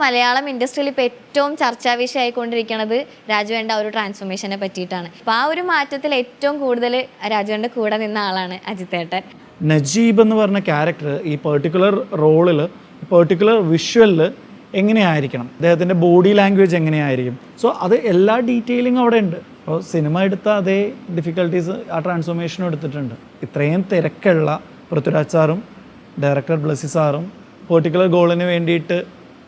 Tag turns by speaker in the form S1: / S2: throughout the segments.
S1: മലയാളം ഇൻഡസ്ട്രിയിൽ ഇപ്പോൾ ഏറ്റവും ചർച്ചാ വിഷയമായിക്കൊണ്ടിരിക്കുന്നത് രാജുവേണ്ട ഒരു ട്രാൻസ്ഫോർമേഷനെ പറ്റിയിട്ടാണ്. അപ്പോൾ ആ ഒരു മാറ്റത്തിൽ ഏറ്റവും കൂടുതൽ രാജുവേണ്ട കൂടെ നിന്ന ആളാണ് അജിത്തേട്ടൻ.
S2: നജീബ് എന്ന് പറഞ്ഞ ക്യാരക്ടർ ഈ പെർട്ടിക്കുലർ റോളിൽ പെർട്ടിക്കുലർ വിഷ്വലിൽ എങ്ങനെയായിരിക്കണം, അദ്ദേഹത്തിൻ്റെ ബോഡി ലാംഗ്വേജ് എങ്ങനെയായിരിക്കും, സോ അത് എല്ലാ ഡീറ്റെയിലിംഗ് അവിടെ ഉണ്ട്. അപ്പോൾ സിനിമ എടുത്ത അതേ ഡിഫിക്കൽട്ടീസ് ആ ട്രാൻസ്ഫോർമേഷനും എടുത്തിട്ടുണ്ട്. ഇത്രയും തിരക്കുള്ള പൃഥ്വിരാജ് സാറും ഡയറക്ടർ ബ്ലസ്സി സാറും പെർട്ടിക്കുലർ ഗോളിന് വേണ്ടിയിട്ട്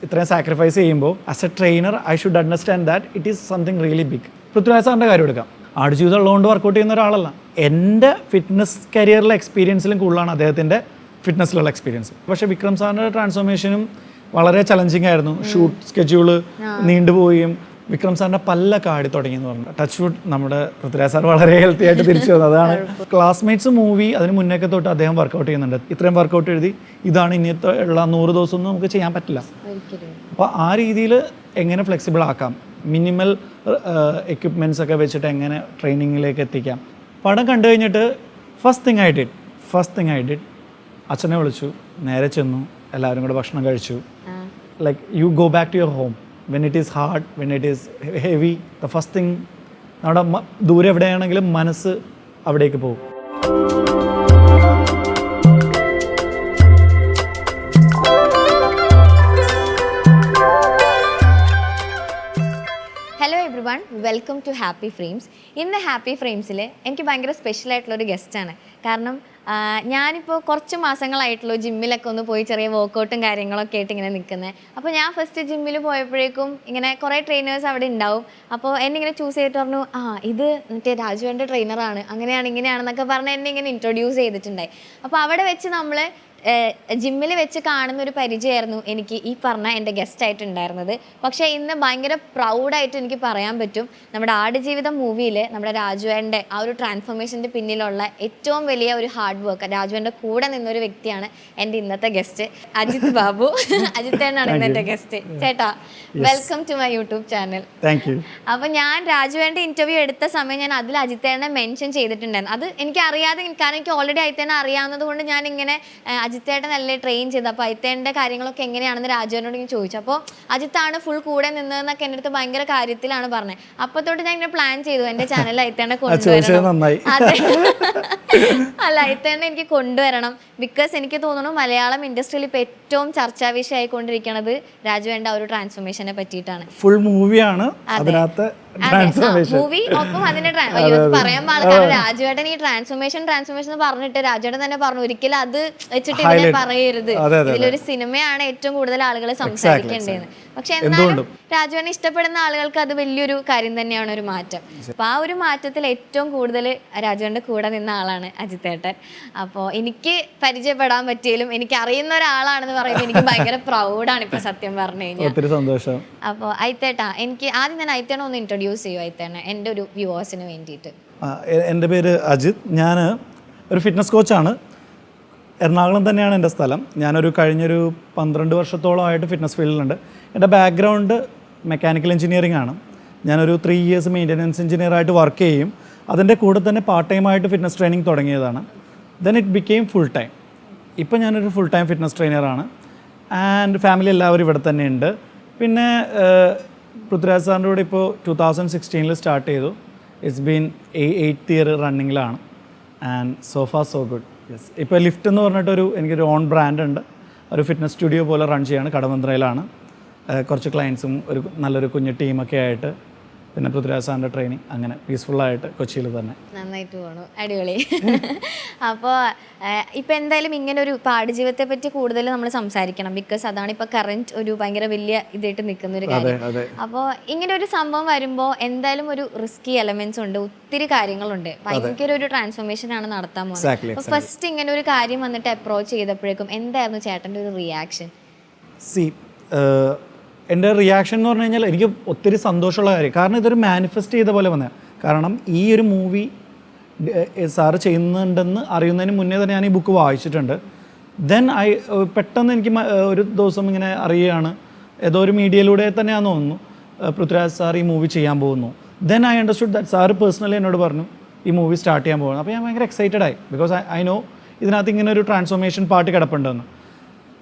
S2: ഇത്രയും സാക്രിഫൈസ് ചെയ്യുമ്പോൾ as a trainer I should understand that it is something really big. Prithviraj സാറിൻ്റെ കാര്യം എടുക്കാം. ആടുജീവിതം ഉള്ളതുകൊണ്ട് വർക്കൗട്ട് ചെയ്യുന്ന ഒരാളല്ല. എൻ്റെ ഫിറ്റ്നസ് കരിയറിലെ എക്സ്പീരിയൻസിലും കൂടുതലാണ് അദ്ദേഹത്തിൻ്റെ ഫിറ്റ്നസ്സിലുള്ള എക്സ്പീരിയൻസ്. പക്ഷേ വിക്രം സാറിൻ്റെ ട്രാൻസ്ഫോർമേഷനും വളരെ ചലഞ്ചിങ് ആയിരുന്നു. ഷൂട്ട് സ്കെഡ്യൂള് നീണ്ടുപോയും വിക്രം സാറിൻ്റെ പല്ലൊക്കെ ആടി തുടങ്ങി എന്ന് പറഞ്ഞു. ടച്ച് വുഡ് നമ്മുടെ പൃഥ്വിരാജ് സാർ വളരെ ഹെൽത്തി ആയിട്ട് തിരിച്ചു വന്നത്. അതാണ് ക്ലാസ്മേറ്റ്സ് മൂവി അതിന് മുന്നേക്കെ തൊട്ട് അദ്ദേഹം വർക്കൗട്ട് ചെയ്യുന്നുണ്ട്. ഇത്രയും വർക്കൗട്ട് എഴുതി ഇതാണ് ഇനിയത്തെ ഉള്ള 100 ദിവസമൊന്നും നമുക്ക് ചെയ്യാൻ പറ്റില്ല. അപ്പോൾ ആ രീതിയിൽ എങ്ങനെ ഫ്ലെക്സിബിൾ ആക്കാം, മിനിമൽ എക്യുപ്മെൻറ്റ്സ് ഒക്കെ വെച്ചിട്ട് എങ്ങനെ ട്രെയിനിങ്ങിലേക്ക് എത്തിക്കാം. പടം കണ്ടു കഴിഞ്ഞിട്ട് ഫസ്റ്റ് തിങ് ഐ ഡിഡ് അച്ഛനെ വിളിച്ചു, നേരെ ചെന്നു, എല്ലാവരും കൂടെ ഭക്ഷണം കഴിച്ചു. Like you go back to your home when it is hard, when it is heavy, the first thing നമ്മുടെ ദൂരെ എവിടെയാണെങ്കിലും മനസ്സ് അവിടേക്ക് പോകും.
S1: Hello everyone, welcome to happy frames. ഇന്ന് ഹാപ്പി ഫ്രെയിംസിൽ എനിക്ക് ഭയങ്കര സ്പെഷ്യലായിട്ടുള്ളൊരു ഗസ്റ്റാണ്. കാരണം ഞാനിപ്പോൾ കുറച്ച് മാസങ്ങളായിട്ടുള്ളൂ ജിമ്മിലൊക്കെ ഒന്ന് പോയി ചെറിയ വർക്കൗട്ടും കാര്യങ്ങളൊക്കെ ആയിട്ട് ഇങ്ങനെ നിൽക്കുന്നത്. അപ്പോൾ ഞാൻ ഫസ്റ്റ് ജിമ്മിൽ പോയപ്പോഴേക്കും ഇങ്ങനെ കുറേ ട്രെയിനേഴ്സ് അവിടെ ഉണ്ടാവും. അപ്പോൾ എന്നെ ഇങ്ങനെ ചൂസ് ചെയ്തിട്ട് പറഞ്ഞു, ഇത് മറ്റേ രാജുവേൻ്റെ ട്രെയിനറാണ്, അങ്ങനെയാണ് ഇങ്ങനെയാണെന്നൊക്കെ പറഞ്ഞ് എന്നെ ഇങ്ങനെ ഇൻട്രൊഡ്യൂസ് ചെയ്തിട്ടുണ്ടായി. അപ്പോൾ അവിടെ വെച്ച് നമ്മൾ ജിമ്മിൽ വെച്ച് കാണുന്ന ഒരു പരിചയമായിരുന്നു എനിക്ക് ഈ പറഞ്ഞ എൻ്റെ ഗസ്റ്റായിട്ട് ഉണ്ടായിരുന്നത്. പക്ഷേ ഇന്ന് ഭയങ്കര പ്രൗഡായിട്ട് എനിക്ക് പറയാൻ പറ്റും, നമ്മുടെ ആടുജീവിതം മൂവിയിൽ നമ്മുടെ രാജുവേൻ്റെ ആ ഒരു ട്രാൻസ്ഫോർമേഷൻ്റെ പിന്നിലുള്ള ഏറ്റവും വലിയ ഒരു ഹാർഡ് വർക്ക്, രാജുവേൻ്റെ കൂടെ നിന്നൊരു വ്യക്തിയാണ് എൻ്റെ ഇന്നത്തെ ഗസ്റ്റ് അജിത് ബാബു. അജിത്തേനാണ് ഇന്ന് എൻ്റെ ഗസ്റ്റ്. ചേട്ടാ, welcome to my YouTube channel. അപ്പോൾ ഞാൻ രാജുവേൻ്റെ ഇൻ്റർവ്യൂ എടുത്ത സമയം ഞാൻ അതിൽ അജിത്തേനെ മെൻഷൻ ചെയ്തിട്ടുണ്ടായിരുന്നു. അത് എനിക്ക് അറിയാതെ, കാരണം എനിക്ക് ഓൾറെഡി അജിത്തേനെ അറിയാവുന്നത് കൊണ്ട് ഞാൻ ഇങ്ങനെ അജിത്തേട്ടൻ അല്ലേ ട്രെയിൻ ചെയ്തത്, അപ്പോൾ അജിത്തേൻ്റെ കാര്യങ്ങളൊക്കെ എങ്ങനെയാണെന്ന് രാജുവിനോട് ഇങ്ങനെ ചോദിച്ചു. അപ്പോൾ അജിത്താണ് ഫുൾ കൂടെ നിന്നതെന്നൊക്കെ എൻ്റെ അടുത്ത് ഭയങ്കര കാര്യത്തിലാണ് പറഞ്ഞത്. അപ്പോൾ തൊട്ട് ഞാൻ ഇങ്ങനെ പ്ലാൻ ചെയ്തു എൻ്റെ ചാനലിൽ അജിത്തേനെ കൊണ്ടുവരണം. അതെ, അല്ല അജിത്തേനെ എനിക്ക് കൊണ്ടുവരണം. ബിക്കോസ് എനിക്ക് തോന്നുന്നു മലയാളം ഇൻഡസ്ട്രിയിൽ ഇപ്പോൾ ഏറ്റവും ചർച്ചാ വിഷയമായിക്കൊണ്ടിരിക്കുന്നത് രാജുവേണ്ട ഒരു ട്രാൻസ്ഫോർമേഷനെ പറ്റിയിട്ടാണ്.
S2: ഫുൾ മൂവിയാണ്
S1: മൂവി. ഒപ്പം അതിന്റെ പറയാൻ പാടില്ല, രാജുവേട്ടൻ ഈ ട്രാൻസ്ഫോർമേഷൻ എന്ന് പറഞ്ഞിട്ട് രാജുവേട്ടൻ തന്നെ പറഞ്ഞു, ഒരിക്കലും അത് വെച്ചിട്ട് ഇങ്ങനെ പറയരുത്, ഇതിലൊരു സിനിമയാണ് ഏറ്റവും കൂടുതൽ ആളുകൾ സംസാരിക്കേണ്ടതെന്ന്. പക്ഷെ എന്നാലും രാജുവേട്ടനെ ഇഷ്ടപ്പെടുന്ന ആളുകൾക്ക് അത് വലിയൊരു കാര്യം തന്നെയാണ്, ഒരു മാറ്റം. അപ്പൊ ആ ഒരു മാറ്റത്തിൽ ഏറ്റവും കൂടുതൽ രാജുവേട്ടൻ്റെ കൂടെ നിന്ന ആളാണ് അജിത്തേട്ടൻ. അപ്പോൾ എനിക്ക് പരിചയപ്പെടാൻ പറ്റിയാലും എനിക്ക് അറിയുന്ന ഒരാളാണെന്ന് പറയുമ്പോൾ എനിക്ക് ഭയങ്കര പ്രൗഡാണ് ഇപ്പൊ സത്യം പറഞ്ഞു കഴിഞ്ഞാൽ. അപ്പോൾ അജിത്തേട്ടാ, എനിക്ക് ആദ്യം തന്നെ അജിത്തേട്ടനെ ഒന്ന് ഇൻട്രൊഡ്യൂസ് ചെയ്യുമോ അജിത്തേട്ടനെ എൻ്റെ ഒരു വ്യൂവേഴ്സിന് വേണ്ടിയിട്ട്?
S2: എൻ്റെ പേര് അജിത്. ഞാൻ ഒരു ഫിറ്റ്നസ് കോച്ചാണ്. എറണാകുളം തന്നെയാണ് എൻ്റെ സ്ഥലം. ഞാനൊരു കഴിഞ്ഞൊരു 12 വർഷത്തോളമായിട്ട് ഫിറ്റ്നസ് ഫീൽഡിലുണ്ട്. എൻ്റെ ബാക്ക്ഗ്രൗണ്ട് മെക്കാനിക്കൽ എഞ്ചിനീയറിംഗ് ആണ്. ഞാനൊരു 3 ഇയേഴ്സ് മെയിൻ്റനൻസ് എഞ്ചിനീയറായിട്ട് വർക്ക് ചെയ്യും. അതിൻ്റെ കൂടെ തന്നെ പാർട്ട് ടൈമായിട്ട് ഫിറ്റ്നസ് ട്രെയിനിങ് തുടങ്ങിയതാണ്. Then it became full time. ഇപ്പോൾ ഞാനൊരു ഫുൾ ടൈം ഫിറ്റ്നസ് ട്രെയിനറാണ്. ആൻഡ് ഫാമിലി എല്ലാവരും ഇവിടെ തന്നെ ഉണ്ട്. പിന്നെ പൃഥ്വിരാജ് സാറിൻ്റെ കൂടെ ഇപ്പോൾ 2016 സ്റ്റാർട്ട് ചെയ്തു. ഇറ്റ്സ് ബീൻ 8th ഇയർ റണ്ണിങ്ങിലാണ്. And so far so good. Yes, ഇപ്പോൾ ലിഫ്റ്റ് എന്ന് പറഞ്ഞിട്ടൊരു എനിക്കൊരു ഓൺ ബ്രാൻഡ് ഉണ്ട്. ഒരു ഫിറ്റ്നസ് സ്റ്റുഡിയോ പോലെ റൺ ചെയ്യാണ്. കടവന്ത്രയിലാണ്. കുറച്ച് ക്ലയൻസും ഒരു നല്ലൊരു കുഞ്ഞു ടീമൊക്കെ ആയിട്ട്, പിന്നെ പൃഥ്വിരാജ് സാറിൻ്റെ ട്രെയിനിങ്, അങ്ങനെ പീസ്ഫുള്ളായിട്ട് കൊച്ചിയിൽ തന്നെ
S1: നന്നായിട്ട് പോകണം. അടിപൊളി. അപ്പോൾ ഇപ്പോൾ എന്തായാലും ഇങ്ങനെ ഒരു ആടുജീവിതത്തെ പറ്റി കൂടുതൽ നമ്മൾ സംസാരിക്കണം. ബിക്കോസ് അതാണ് ഇപ്പോൾ കറൻറ്റ് ഒരു ഭയങ്കര വലിയ ഇതായിട്ട് നിൽക്കുന്ന ഒരു കാര്യം. അപ്പോൾ ഇങ്ങനെ ഒരു സംഭവം വരുമ്പോൾ എന്തായാലും ഒരു റിസ്കി എലമെന്റ്സ് ഉണ്ട്, ഒത്തിരി കാര്യങ്ങളുണ്ട്. ഭയങ്കര ഒരു ട്രാൻസ്ഫോർമേഷൻ ആണ് നടത്താൻ പോകുന്നത്. അപ്പോൾ ഫസ്റ്റ് ഇങ്ങനെ ഒരു കാര്യം വന്നിട്ട് അപ്രോച്ച് ചെയ്തപ്പോഴേക്കും എന്തായിരുന്നു ചേട്ടൻ്റെ ഒരു റിയാക്ഷൻ?
S2: എൻ്റെ റിയാക്ഷൻ എന്ന് പറഞ്ഞു കഴിഞ്ഞാൽ എനിക്ക് ഒത്തിരി സന്തോഷമുള്ള കാര്യം. കാരണം ഇതൊരു മാനിഫെസ്റ്റ് ചെയ്ത പോലെ വന്നത്. കാരണം ഈ ഒരു മൂവി സാറ് ചെയ്യുന്നുണ്ടെന്ന് അറിയുന്നതിന് മുന്നേ തന്നെ ഞാൻ ഈ ബുക്ക് വായിച്ചിട്ടുണ്ട്. ദെൻ പെട്ടെന്ന് എനിക്ക് ഒരു ദിവസം ഇങ്ങനെ അറിയുകയാണ്, ഏതോ ഒരു മീഡിയയിലൂടെ തന്നെയാണെന്ന് തോന്നുന്നു, പൃഥ്വിരാജ് സാർ ഈ മൂവി ചെയ്യാൻ പോകുന്നു. Then I understood that sir personally എന്നോട് പറഞ്ഞു ഈ മൂവി സ്റ്റാർട്ട് ചെയ്യാൻ പോകുന്നു. അപ്പോൾ ഞാൻ ഭയങ്കര എക്സൈറ്റഡ് ആയി. ബിക്കോസ് ഐ നോ ഇതിനകത്ത് ഇങ്ങനെ ഒരു ട്രാൻസ്ഫോർമേഷൻ പാർട്ട് കിടപ്പുണ്ടെന്ന്.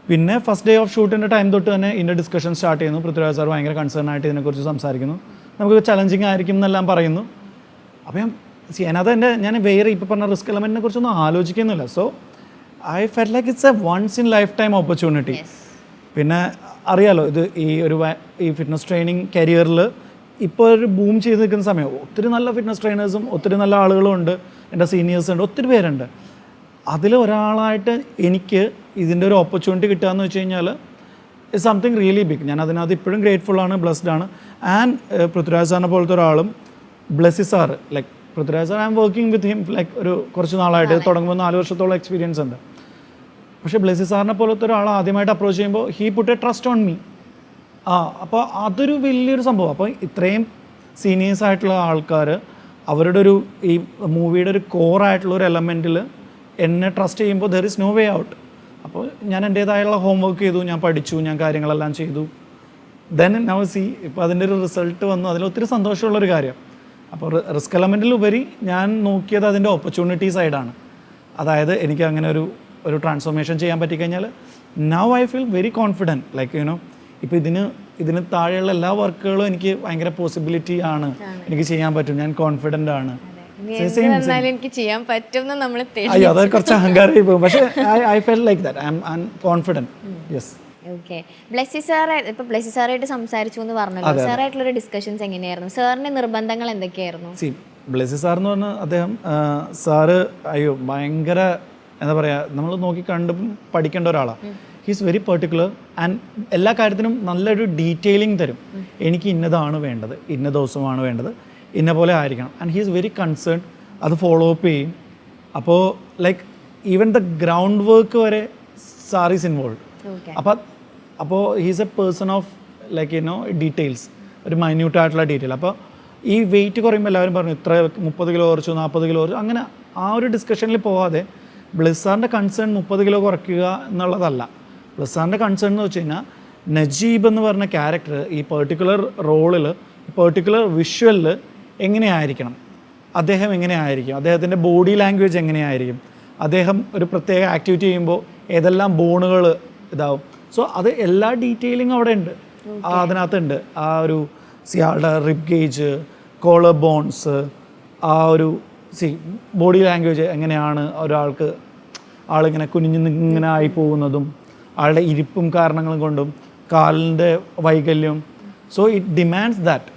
S2: പിന്നെ ഫസ്റ്റ് ഡേ ഓഫ് ഷൂട്ടിൻ്റെ ടൈം തൊട്ട് തന്നെ ഇതിൻ്റെ ഡിസ്കഷൻ സ്റ്റാർട്ട് ചെയ്യുന്നു. പൃഥ്വിരാജ് സാർ ഭയങ്കര കൺസേൺ ആയിട്ട് ഇതിനെക്കുറിച്ച് സംസാരിക്കുന്നു. നമുക്ക് ചലഞ്ചിങ് ആയിരിക്കും എന്നെല്ലാം പറയുന്നു. അപ്പോൾ അതിനകത്ത് ഞാൻ വേറെ ഇപ്പോൾ പറഞ്ഞ റിസ്ക് എലമെൻറ്റിനെ കുറിച്ചൊന്നും ആലോചിക്കുന്നില്ല. So I fell like it's a once in life time opportunity. പിന്നെ അറിയാലോ ഇത് ഈ ഫിറ്റ്നസ് ട്രെയിനിങ് കരിയറിൽ ഇപ്പോൾ ഒരു ബൂം ചെയ്ത് നിൽക്കുന്ന സമയം. ഒത്തിരി നല്ല ഫിറ്റ്നസ് ട്രെയിനേഴ്സും ഒത്തിരി നല്ല ആളുകളും ഉണ്ട്, എൻ്റെ സീനിയേഴ്സ് ഉണ്ട്, ഒത്തിരി പേരുണ്ട്. അതിൽ ഒരാളായിട്ട് എനിക്ക് ഇതിൻ്റെ ഒരു ഓപ്പർച്യൂണിറ്റി കിട്ടുക എന്ന് വെച്ച് കഴിഞ്ഞാൽ ഇറ്റ്സ് സംതിങ് റിയലി ബിഗ്. ഞാൻ അതിനകത്ത് ഇപ്പോഴും ഗ്രേറ്റ്ഫുള്ളാണ്, ബ്ലെസ്ഡ് ആണ്. ആൻഡ് പൃഥ്വിരാജ് സാറിനെ പോലത്തെ ഒരാളും Blessy sir like Prithviraj sir I am working with him like ഒരു കുറച്ച് നാളായിട്ട് തുടങ്ങുമ്പോൾ 4 വർഷത്തോളം എക്സ്പീരിയൻസ് ഉണ്ട്. പക്ഷേ ബ്ലെസ്സി സാറിനെ പോലത്തെ ഒരാൾ ആദ്യമായിട്ട് അപ്രോച്ച് ചെയ്യുമ്പോൾ he put a trust on me. അപ്പോൾ അതൊരു വലിയൊരു സംഭവം. അപ്പോൾ ഇത്രയും സീനിയേഴ്സ് ആയിട്ടുള്ള ആൾക്കാർ അവരുടെ ഒരു ഈ മൂവിയുടെ ഒരു കോറായിട്ടുള്ള ഒരു എലമെൻറ്റിൽ എന്നെ ട്രസ്റ്റ് ചെയ്യുമ്പോൾ there is no way out. അപ്പോൾ ഞാൻ എൻ്റേതായുള്ള ഹോംവർക്ക് ചെയ്തു, ഞാൻ പഠിച്ചു, ഞാൻ കാര്യങ്ങളെല്ലാം ചെയ്തു. ദെൻ നൗ സി ഇപ്പോൾ അതിൻ്റെ ഒരു റിസൾട്ട് വന്നു. അതിലൊത്തിരി സന്തോഷമുള്ളൊരു കാര്യം. അപ്പോൾ റിസ്ക് എലമെൻറ്റിലുപരി ഞാൻ നോക്കിയത് അതിൻ്റെ ഓപ്പർച്യൂണിറ്റി സൈഡാണ്. അതായത് എനിക്ക് അങ്ങനെ ഒരു ട്രാൻസ്ഫോർമേഷൻ ചെയ്യാൻ പറ്റിക്കഴിഞ്ഞാൽ now I feel very confident like you know ഇപ്പോൾ ഇതിന് താഴെയുള്ള എല്ലാ വർക്കുകളും എനിക്ക് ഭയങ്കര പോസിബിലിറ്റി ആണ്, എനിക്ക് ചെയ്യാൻ പറ്റും, ഞാൻ കോൺഫിഡൻറ്റ് ആണ്.
S1: എനിക്ക് ചെയ്യാൻ പറ്റും.
S2: അയ്യോ അത് കുറച്ച് അഹങ്കാരമായി പോകും. പക്ഷേ I fell like that I am confident. Yes.
S1: Okay. Blessy sir ഇപ്പോൾ ബ്ലെസ്സി സാറായിട്ട് സംസാരിച്ചു എന്ന് പറഞ്ഞല്ലോ. സാറായിട്ടുള്ള ഡിസ്കഷൻസ് എങ്ങനെയായിരുന്നു? സാറിൻ്റെ നിർബന്ധങ്ങൾ എന്തൊക്കെയായിരുന്നു?
S2: ബ്ലെസ്സി സാർ എന്ന് പറഞ്ഞാൽ അദ്ദേഹം സാറ് അയ്യോ ഭയങ്കര എന്താ പറയുക, നമ്മൾ നോക്കി കണ്ട് പഠിക്കേണ്ട ഒരാളാണ്. ഹീസ് വെരി പെർട്ടിക്കുലർ ആൻഡ് എല്ലാ കാര്യത്തിനും നല്ലൊരു ഡീറ്റെയിലിംഗ് തരും. എനിക്ക് ഇന്നതാണ് വേണ്ടത്, ഇന്ന ദിവസമാണ് വേണ്ടത്, ഇന്ന പോലെ ആയിരിക്കണം. ആൻഡ് ഹീസ് വെരി കൺസേൺ, അത് ഫോളോ അപ്പ് ചെയ്യും. അപ്പോൾ like even the ground work വരെ സാർ ഈസ് ഇൻവോൾവ്. അപ്പോൾ he's A person of like you know details, ഒരു മൈന്യൂട്ടായിട്ടുള്ള ഡീറ്റെയിൽ. അപ്പോൾ ഈ വെയിറ്റ് കുറയുമ്പോൾ എല്ലാവരും പറഞ്ഞു ഇത്ര 30 കിലോ കുറച്ചു, 40 കിലോ കുറച്ചു, അങ്ങനെ ആ ഒരു ഡിസ്കഷനിൽ പോവാതെ ബ്ലെസ്സാറിൻ്റെ കൺസേൺ 30 കിലോ കുറയ്ക്കുക എന്നുള്ളതല്ല. ബ്ലെസ്സാറിൻ്റെ കൺസേൺ എന്ന് വെച്ച് കഴിഞ്ഞാൽ നജീബ് എന്ന് പറഞ്ഞ ക്യാരക്ടർ ഈ പെർട്ടിക്കുലർ റോളിൽ, പെർട്ടിക്കുലർ വിഷ്വലിൽ എങ്ങനെയായിരിക്കണം, അദ്ദേഹം എങ്ങനെയായിരിക്കും, അദ്ദേഹത്തിൻ്റെ ബോഡി ലാംഗ്വേജ് എങ്ങനെയായിരിക്കും, അദ്ദേഹം ഒരു പ്രത്യേക ആക്ടിവിറ്റി ചെയ്യുമ്പോൾ ഏതെല്ലാം ബോണുകൾ ഇതാവും. സോ അത് എല്ലാ ഡീറ്റെയിലിങ്ങും അവിടെ ഉണ്ട്, അതിനകത്തുണ്ട്. ആ ഒരു ആളുടെ റിബ് ഗേജ്, കോളർ ബോൺസ്, ആ ഒരു ബോഡി ലാംഗ്വേജ് എങ്ങനെയാണ് ഒരാൾക്ക്, ആളിങ്ങനെ ഇങ്ങനെ ആയി പോകുന്നതും, ആളുടെ ഇരിപ്പും കാരണങ്ങളും കൊണ്ടും, കാലിൻ്റെ വൈകല്യം. So it demands that.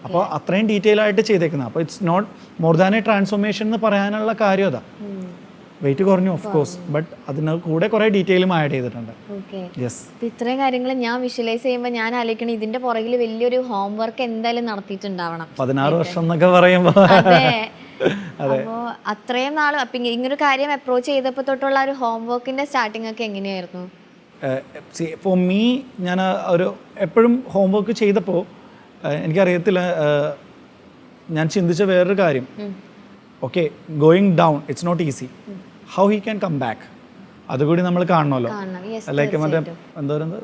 S2: അപ്പോൾ അത്രയും ഡീറ്റെയിൽ ആയിട്ട് ചെയ്തേക്കുന്നത്. അപ്പോൾ it's not more than a transformation എന്ന് പറയാനുള്ള കാര്യം അതാ. വെയിറ്റ് കുറഞ്ഞു ഓഫ് കോഴ്സ്, ബട്ട് അതിന് കൂടെ കുറേ ഡീറ്റെയിലും ആഡ് ചെയ്തിട്ടുണ്ട്. യെസ്.
S1: ഇത്രയും കാര്യങ്ങൾ ഞാൻ വിഷ്വലൈസ് ചെയ്യുമ്പോൾ ഞാൻ ആലോചിക്കണം ഇതിന്റെ പുറകിൽ വലിയൊരു ഹോംവർക്ക് എന്തായാലും നടത്തിയിട്ടുണ്ടാവണം.
S2: 16 വർഷം എന്നൊക്കെ പറയുമ്പോൾ
S1: അപ്പോൾ അത്രയും നാൾ ഇങ്ങനൊരു കാര്യം അപ്രോച്ച് ചെയ്തപ്പോൾ തൊട്ടുള്ള ഒരു ഹോംവർക്കിന്റെ സ്റ്റാർട്ടിംഗ് ഒക്കെ എങ്ങനെയായിരുന്നു?
S2: ഫോർ മീ ഞാൻ എപ്പോഴും ഹോംവർക്ക് ചെയ്തപ്പോൾ എനിക്കറിയത്തില്ല, ഞാൻ ചിന്തിച്ച വേറൊരു കാര്യം, okay going down it's not easy, how he can come back അതുകൂടി നമ്മൾ കാണണമല്ലോ. ലൈക്ക് മറ്റേ എന്താ പറയുന്നത്,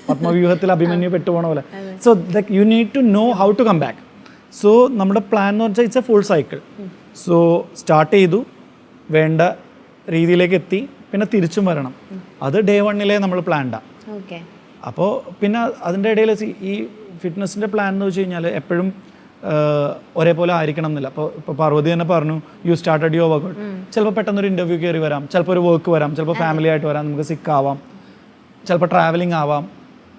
S2: പത്മവ്യൂഹത്തിൽ അഭിമന്യു പെട്ടുപോണ പോലെ. So like you need to know how to come back. So നമ്മുടെ പ്ലാൻ എന്ന് വെച്ചാൽ it's a full cycle. So start ചെയ്തു, വേണ്ട രീതിയിലേക്ക് എത്തി, പിന്നെ തിരിച്ചും വരണം. അത് ഡേ 1 നമ്മൾ പ്ലാൻഡാണ്. അപ്പോൾ പിന്നെ അതിൻ്റെ ഇടയിൽ ഈ ഫിറ്റ്നസിൻ്റെ പ്ലാൻ എന്ന് വെച്ച് കഴിഞ്ഞാൽ എപ്പോഴും ഒരേപോലെ ആയിരിക്കണം എന്നില്ല. ഇപ്പോൾ പാർവതി തന്നെ പറഞ്ഞു യു സ്റ്റാർട്ടഡ് യുവർ വർക്കൗട്ട്. ചിലപ്പോൾ പെട്ടെന്നൊരു ഇൻ്റർവ്യൂ കയറി വരാം, ചിലപ്പോൾ ഒരു വർക്ക് വരാം, ചിലപ്പോൾ ഫാമിലി ആയിട്ട് വരാം, നമുക്ക് സിക്ക് ആവാം, ചിലപ്പോൾ ട്രാവലിംഗ് ആവാം,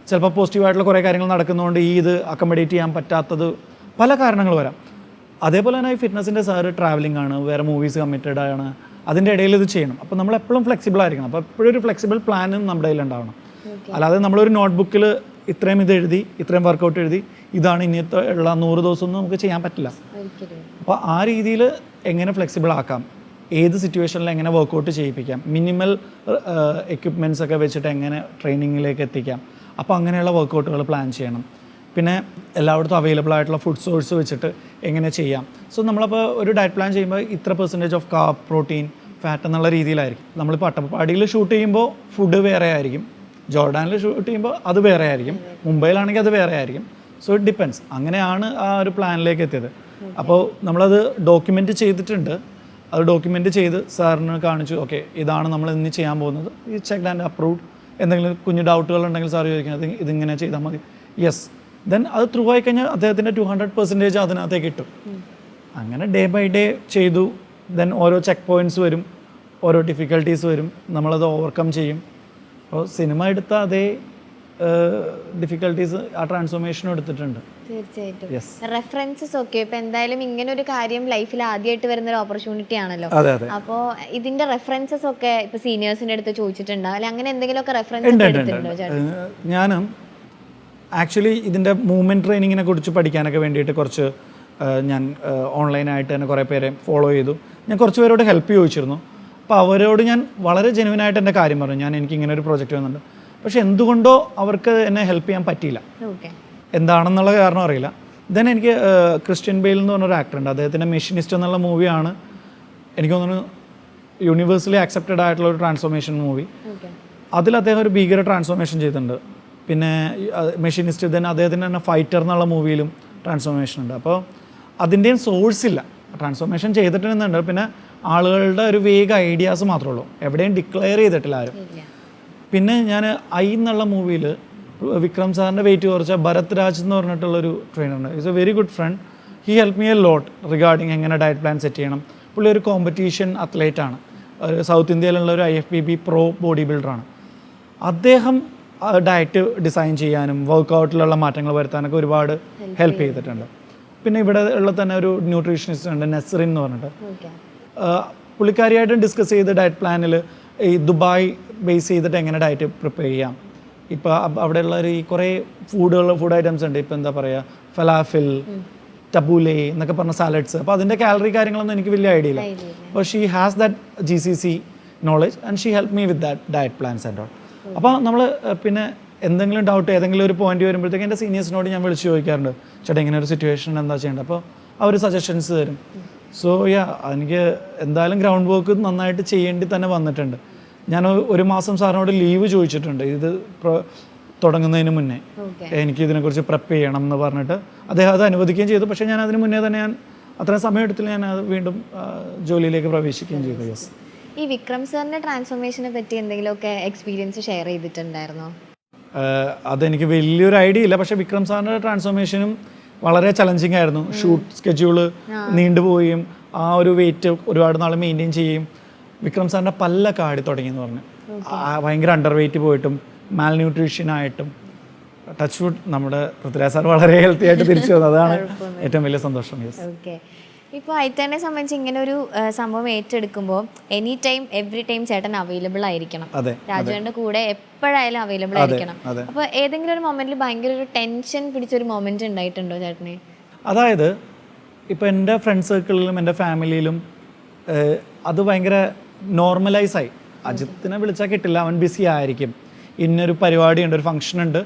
S2: ചിലപ്പോൾ പോസിറ്റീവായിട്ടുള്ള കുറേ കാര്യങ്ങൾ നടക്കുന്നതുകൊണ്ട് ഇത് അക്കോമഡേറ്റ് ചെയ്യാൻ പറ്റാത്തത് പല കാരണങ്ങൾ വരാം. അതേപോലെ തന്നെ ഈ ഫിറ്റ്നസിൻ്റെ സാറ് ട്രാവലിംഗ് ആണ്, വേറെ മൂവീസ് കമ്മിറ്റഡ് ആണ്, അതിൻ്റെ ഇടയിൽ ഇത് ചെയ്യണം. അപ്പോൾ നമ്മൾ എപ്പോഴും ഫ്ലെക്സിബിൾ ആയിരിക്കണം. അപ്പോൾ എപ്പോഴും ഒരു ഫ്ലെക്സിബിൾ പ്ലാനും നമ്മുടെ കയ്യിൽ ഉണ്ടാവണം. അല്ലാതെ നമ്മളൊരു നോട്ട്ബുക്കിൽ ഇത്രയും ഇത് എഴുതി, ഇത്രയും വർക്കൗട്ട് എഴുതി, ഇതാണ് ഇന്നത്തെ ഉള്ള 100 ദിവസമൊന്നും നമുക്ക് ചെയ്യാൻ പറ്റില്ല. അപ്പോൾ ആ രീതിയിൽ എങ്ങനെ ഫ്ലെക്സിബിൾ ആക്കാം, ഏത് സിറ്റുവേഷനിൽ എങ്ങനെ വർക്കൗട്ട് ചെയ്യിപ്പിക്കാം, മിനിമൽ എക്യുപ്മെൻറ്റ്സ് ഒക്കെ വെച്ചിട്ട് എങ്ങനെ ട്രെയിനിങ്ങിലേക്ക് എത്തിക്കാം, അപ്പോൾ അങ്ങനെയുള്ള വർക്കൗട്ടുകൾ പ്ലാൻ ചെയ്യണം. പിന്നെ എല്ലായിടത്തും അവൈലബിൾ ആയിട്ടുള്ള ഫുഡ് സോഴ്സ് വെച്ചിട്ട് എങ്ങനെ ചെയ്യാം. സോ നമ്മളപ്പോൾ ഒരു ഡയറ്റ് പ്ലാൻ ചെയ്യുമ്പോൾ ഇത്ര % ഓഫ് കാർബ്, പ്രോട്ടീൻ, ഫാറ്റ് എന്നുള്ള രീതിയിലായിരിക്കും. നമ്മളിപ്പോൾ അട്ടപ്പാടിയിൽ ഷൂട്ട് ചെയ്യുമ്പോൾ ഫുഡ് വേറെ ആയിരിക്കും, ജോർഡാനിൽ ഷൂട്ട് ചെയ്യുമ്പോൾ അത് വേറെ ആയിരിക്കും, മുംബൈയിലാണെങ്കിൽ അത് വേറെ ആയിരിക്കും. So it depends. അങ്ങനെയാണ് ആ ഒരു പ്ലാനിലേക്ക് എത്തിയത്. അപ്പോൾ നമ്മളത് ഡോക്യുമെൻ്റ് ചെയ്തിട്ടുണ്ട്. അത് ഡോക്യുമെൻ്റ് ചെയ്ത് സാറിന് കാണിച്ചു, ഓക്കെ ഇതാണ് നമ്മൾ ഇന്ന് ചെയ്യാൻ പോകുന്നത്, ഈ ചെക്ക് ആൻഡ് അപ്രൂവ്ഡ്. എന്തെങ്കിലും കുഞ്ഞു ഡൗട്ടുകൾ ഉണ്ടെങ്കിൽ സാർ ചോദിക്കുന്നത് ഇതിങ്ങനെ ചെയ്താൽ മതി, യെസ്. ദെൻ അത് ത്രൂ ആയി കഴിഞ്ഞാൽ അദ്ദേഹത്തിൻ്റെ 200% അതിനകത്തേക്ക് കിട്ടും. അങ്ങനെ ഡേ ബൈ ഡേ ചെയ്തു. ദെൻ ഓരോ ചെക്ക് പോയിൻറ്റ്സ് വരും, ഓരോ ഡിഫിക്കൽട്ടീസ് വരും, നമ്മളത് ഓവർകം ചെയ്യും. അപ്പോൾ സിനിമ എടുത്ത അതേ ഡിഫിക്കൽട്ടീസ് ആ ട്രാൻസ്ഫോർമേഷനും എടുത്തിട്ടുണ്ട്.
S1: തീർച്ചയായിട്ടും. റെഫറൻസസ് ഒക്കെ ഇപ്പൊ എന്തായാലും ഇങ്ങനെ ഒരു കാര്യം ലൈഫിൽ ആദ്യമായിട്ട് വരുന്ന ഒരു ഓപ്പർച്യൂണിറ്റി ആണല്ലോ. അപ്പോൾ ഇതിന്റെ റെഫറൻസസ് ഒക്കെ ഇപ്പൊ സീനിയേഴ്സിന്റെ അടുത്ത് ചോദിച്ചിട്ടുണ്ടോ, അല്ലെ അങ്ങനെ എന്തെങ്കിലുമൊക്കെ റെഫറൻസ് എടുത്തിട്ടുണ്ടോ?
S2: ഞാൻ ആക്ച്വലി ഇതിൻ്റെ മൂവ്മെൻറ്റ് ട്രെയിനിങ്ങിനെ കുറിച്ച് പഠിക്കാനൊക്കെ വേണ്ടിയിട്ട് കുറച്ച് ഞാൻ ഓൺലൈനായിട്ട് തന്നെ കുറേ പേരെ ഫോളോ ചെയ്തു. ഞാൻ കുറച്ച് പേരോട് ഹെൽപ്പ് ചോദിച്ചിരുന്നു. അപ്പോൾ അവരോട് ഞാൻ വളരെ ജെനുവിനായിട്ട് എൻ്റെ കാര്യം പറഞ്ഞു, എനിക്കിങ്ങനെ ഒരു പ്രോജക്റ്റ് വന്നിട്ടുണ്ട്. പക്ഷെ എന്തുകൊണ്ടോ അവർക്ക് എന്നെ ഹെൽപ്പ് ചെയ്യാൻ പറ്റിയില്ല. എന്താണെന്നുള്ള കാരണം അറിയില്ല. ദെൻ എനിക്ക് ക്രിസ്ത്യൻ ബെയിൽ എന്ന് പറഞ്ഞൊരു ആക്ടറുണ്ട്, അദ്ദേഹത്തിൻ്റെ മെഷീനിസ്റ്റ് എന്നുള്ള മൂവിയാണ് എനിക്ക് തോന്നുന്നു യൂണിവേഴ്സലി ആക്സെപ്റ്റഡ് ആയിട്ടുള്ള ഒരു ട്രാൻസ്ഫോർമേഷൻ മൂവി. അതിൽ അദ്ദേഹം ഒരു ഭീകര ട്രാൻസ്ഫോർമേഷൻ ചെയ്തിട്ടുണ്ട്. പിന്നെ മെഷീനിസ്റ്റ് ദെൻ അദ്ദേഹത്തിൻ്റെ തന്നെ ഫൈറ്റർ എന്നുള്ള മൂവിയിലും ട്രാൻസ്ഫോർമേഷൻ ഉണ്ട്. അപ്പോൾ അതിൻ്റെയും സോഴ്സ് ഇല്ല, ട്രാൻസ്ഫോർമേഷൻ ചെയ്തിട്ടുണ്ടെന്നുണ്ട്. പിന്നെ ആളുകളുടെ ഒരു വേഗ ഐഡിയാസ് മാത്രമേ ഉള്ളൂ, എവിടെയും ഡിക്ലെയർ ചെയ്തിട്ടില്ല ആരും. പിന്നെ ഞാൻ ഐ എന്നുള്ള മൂവിയിൽ വിക്രം സാറിൻ്റെ വെയിറ്റ് കുറച്ച ഭരത് രാജ് എന്ന് പറഞ്ഞിട്ടുള്ളൊരു ട്രെയിനറുണ്ട്. Is a very good friend. He help me a lot regarding എങ്ങനെ ഡയറ്റ് പ്ലാൻ സെറ്റ് ചെയ്യണം. പുള്ളി ഒരു കോമ്പറ്റീഷൻ അത്ലറ്റാണ്, സൗത്ത് ഇന്ത്യയിലുള്ള ഒരു IFBB പ്രോ ബോഡി ബിൽഡറാണ്. അദ്ദേഹം ഡയറ്റ് ഡിസൈൻ ചെയ്യാനും വർക്കൗട്ടിലുള്ള മാറ്റങ്ങൾ വരുത്താനൊക്കെ ഒരുപാട് ഹെൽപ്പ് ചെയ്തിട്ടുണ്ട്. പിന്നെ ഇവിടെ ഉള്ള തന്നെ ഒരു ന്യൂട്രീഷനിസ്റ്റ് ഉണ്ട്, നെസ്റിൻ എന്ന് പറഞ്ഞിട്ട്. പുള്ളിക്കാരിയായിട്ട് ഡിസ്കസ് ചെയ്ത് ഡയറ്റ് പ്ലാനിൽ ഈ ദുബായ് ബേസ് ചെയ്തിട്ട് എങ്ങനെ ഡയറ്റ് പ്രിപ്പയർ ചെയ്യാം. ഇപ്പോൾ അവിടെയുള്ള ഈ കുറേ ഫുഡ് ഐറ്റംസ് ഉണ്ട്. ഇപ്പോൾ എന്താ പറയുക, ഫലാഫിൽ, ടബൂലെ എന്നൊക്കെ പറഞ്ഞ സാലഡ്സ്. അപ്പോൾ അതിൻ്റെ കാലറി കാര്യങ്ങളൊന്നും എനിക്ക് വലിയ ഐഡിയ ഇല്ല. അപ്പോൾ she has that GCC knowledge and she help me with that diet plans and all. അപ്പോൾ നമ്മൾ പിന്നെ എന്തെങ്കിലും ഡൗട്ട് ഏതെങ്കിലും ഒരു പോയിന്റ് വരുമ്പോഴത്തേക്ക് എൻ്റെ സീനിയേഴ്സിനോട് ഞാൻ വിളിച്ച് ചോദിക്കാറുണ്ട്, ചേട്ടാ ഇങ്ങനെ ഒരു സിറ്റുവേഷൻ എന്താ ചെയ്യേണ്ടത്. അപ്പോൾ അവർ സജഷൻസ് തരും. സോ എനിക്ക് എന്തായാലും ഗ്രൗണ്ട് വർക്ക് നന്നായിട്ട് ചെയ്യേണ്ടി തന്നെ വന്നിട്ടുണ്ട്. ഞാൻ 1 മാസം സാറിനോട് ലീവ് ചോദിച്ചിട്ടുണ്ട് ഇത് തുടങ്ങുന്നതിന് മുന്നേ, എനിക്ക് ഇതിനെക്കുറിച്ച് പ്രെപ്പ് ചെയ്യണം എന്ന് പറഞ്ഞിട്ട്. അദ്ദേഹം അത് അനുവദിക്കുകയും ചെയ്തു. പക്ഷേ ഞാൻ അതിന് മുന്നേ തന്നെ അത്രയും സമയമെടുത്തില്ല, ഞാൻ അത് വീണ്ടും ജോലിയിലേക്ക് പ്രവേശിക്കുകയും ചെയ്തു. യെസ്.
S1: ഈ വിക്രം സാറിൻ്റെ ട്രാൻസ്ഫോർമേഷനെ പറ്റി എന്തെങ്കിലുമൊക്കെ എക്സ്പീരിയൻസ് ഷെയർ ചെയ്തിട്ടുണ്ടായിരുന്നോ?
S2: അതെനിക്ക് വലിയൊരു ഐഡിയ ഇല്ല. പക്ഷേ വിക്രം സാറിൻ്റെ ട്രാൻസ്ഫോർമേഷനും വളരെ ചലഞ്ചിങ് ആയിരുന്നു. ഷൂട്ട് സ്കെഡ്യൂള് നീണ്ടുപോയും ആ ഒരു വെയിറ്റ് ഒരുപാട് നാൾ മെയിൻറ്റെയിൻ ചെയ്യും. വിക്രം സാറിൻ്റെ പല്ലൊക്കെ ആടി തുടങ്ങിയെന്ന് പറഞ്ഞു. ഭയങ്കര അണ്ടർ വെയിറ്റ് പോയിട്ടും മാൽ ന്യൂട്രീഷനായിട്ടും. ടച്ച് വുഡ് നമ്മുടെ പൃഥ്വിരാജ് സാർ വളരെ ഹെൽത്തി ആയിട്ട് തിരിച്ചു വന്നു. അതാണ് ഏറ്റവും വലിയ സന്തോഷം.
S1: ഓക്കെ. ഇപ്പോൾ ഐത്തനെ സംബന്ധിച്ച് ഇങ്ങനെ ഒരു സംഭവം ഏറ്റെടുക്കുമ്പോൾ എനി ടൈം എവറി ടൈം ചേട്ടൻ അവൈലബിൾ ആയിരിക്കണം. രാജുവിൻ്റെ കൂടെ എപ്പോഴായാലും അവൈലബിൾ ആയിരിക്കണം. അപ്പോൾ ഏതെങ്കിലും ഒരു മൊമെന്റിൽ ഭയങ്കര ഒരു ടെൻഷൻ പിടിച്ചൊരു മൊമെന്റ് ഉണ്ടായിട്ടുണ്ടോ ചേട്ടന്?
S2: അതായത് ഇപ്പോൾ എൻ്റെ ഫ്രണ്ട് സർക്കിളിലും എൻ്റെ ഫാമിലിയിലും അത് ഭയങ്കര നോർമലൈസായി. അജിത്തിനെ വിളിച്ചാൽ കിട്ടില്ല, അവൻ ബിസി ആയിരിക്കും, ഇന്നൊരു പരിപാടിയുണ്ട്, ഒരു ഫംഗ്ഷൻ ഉണ്ട്,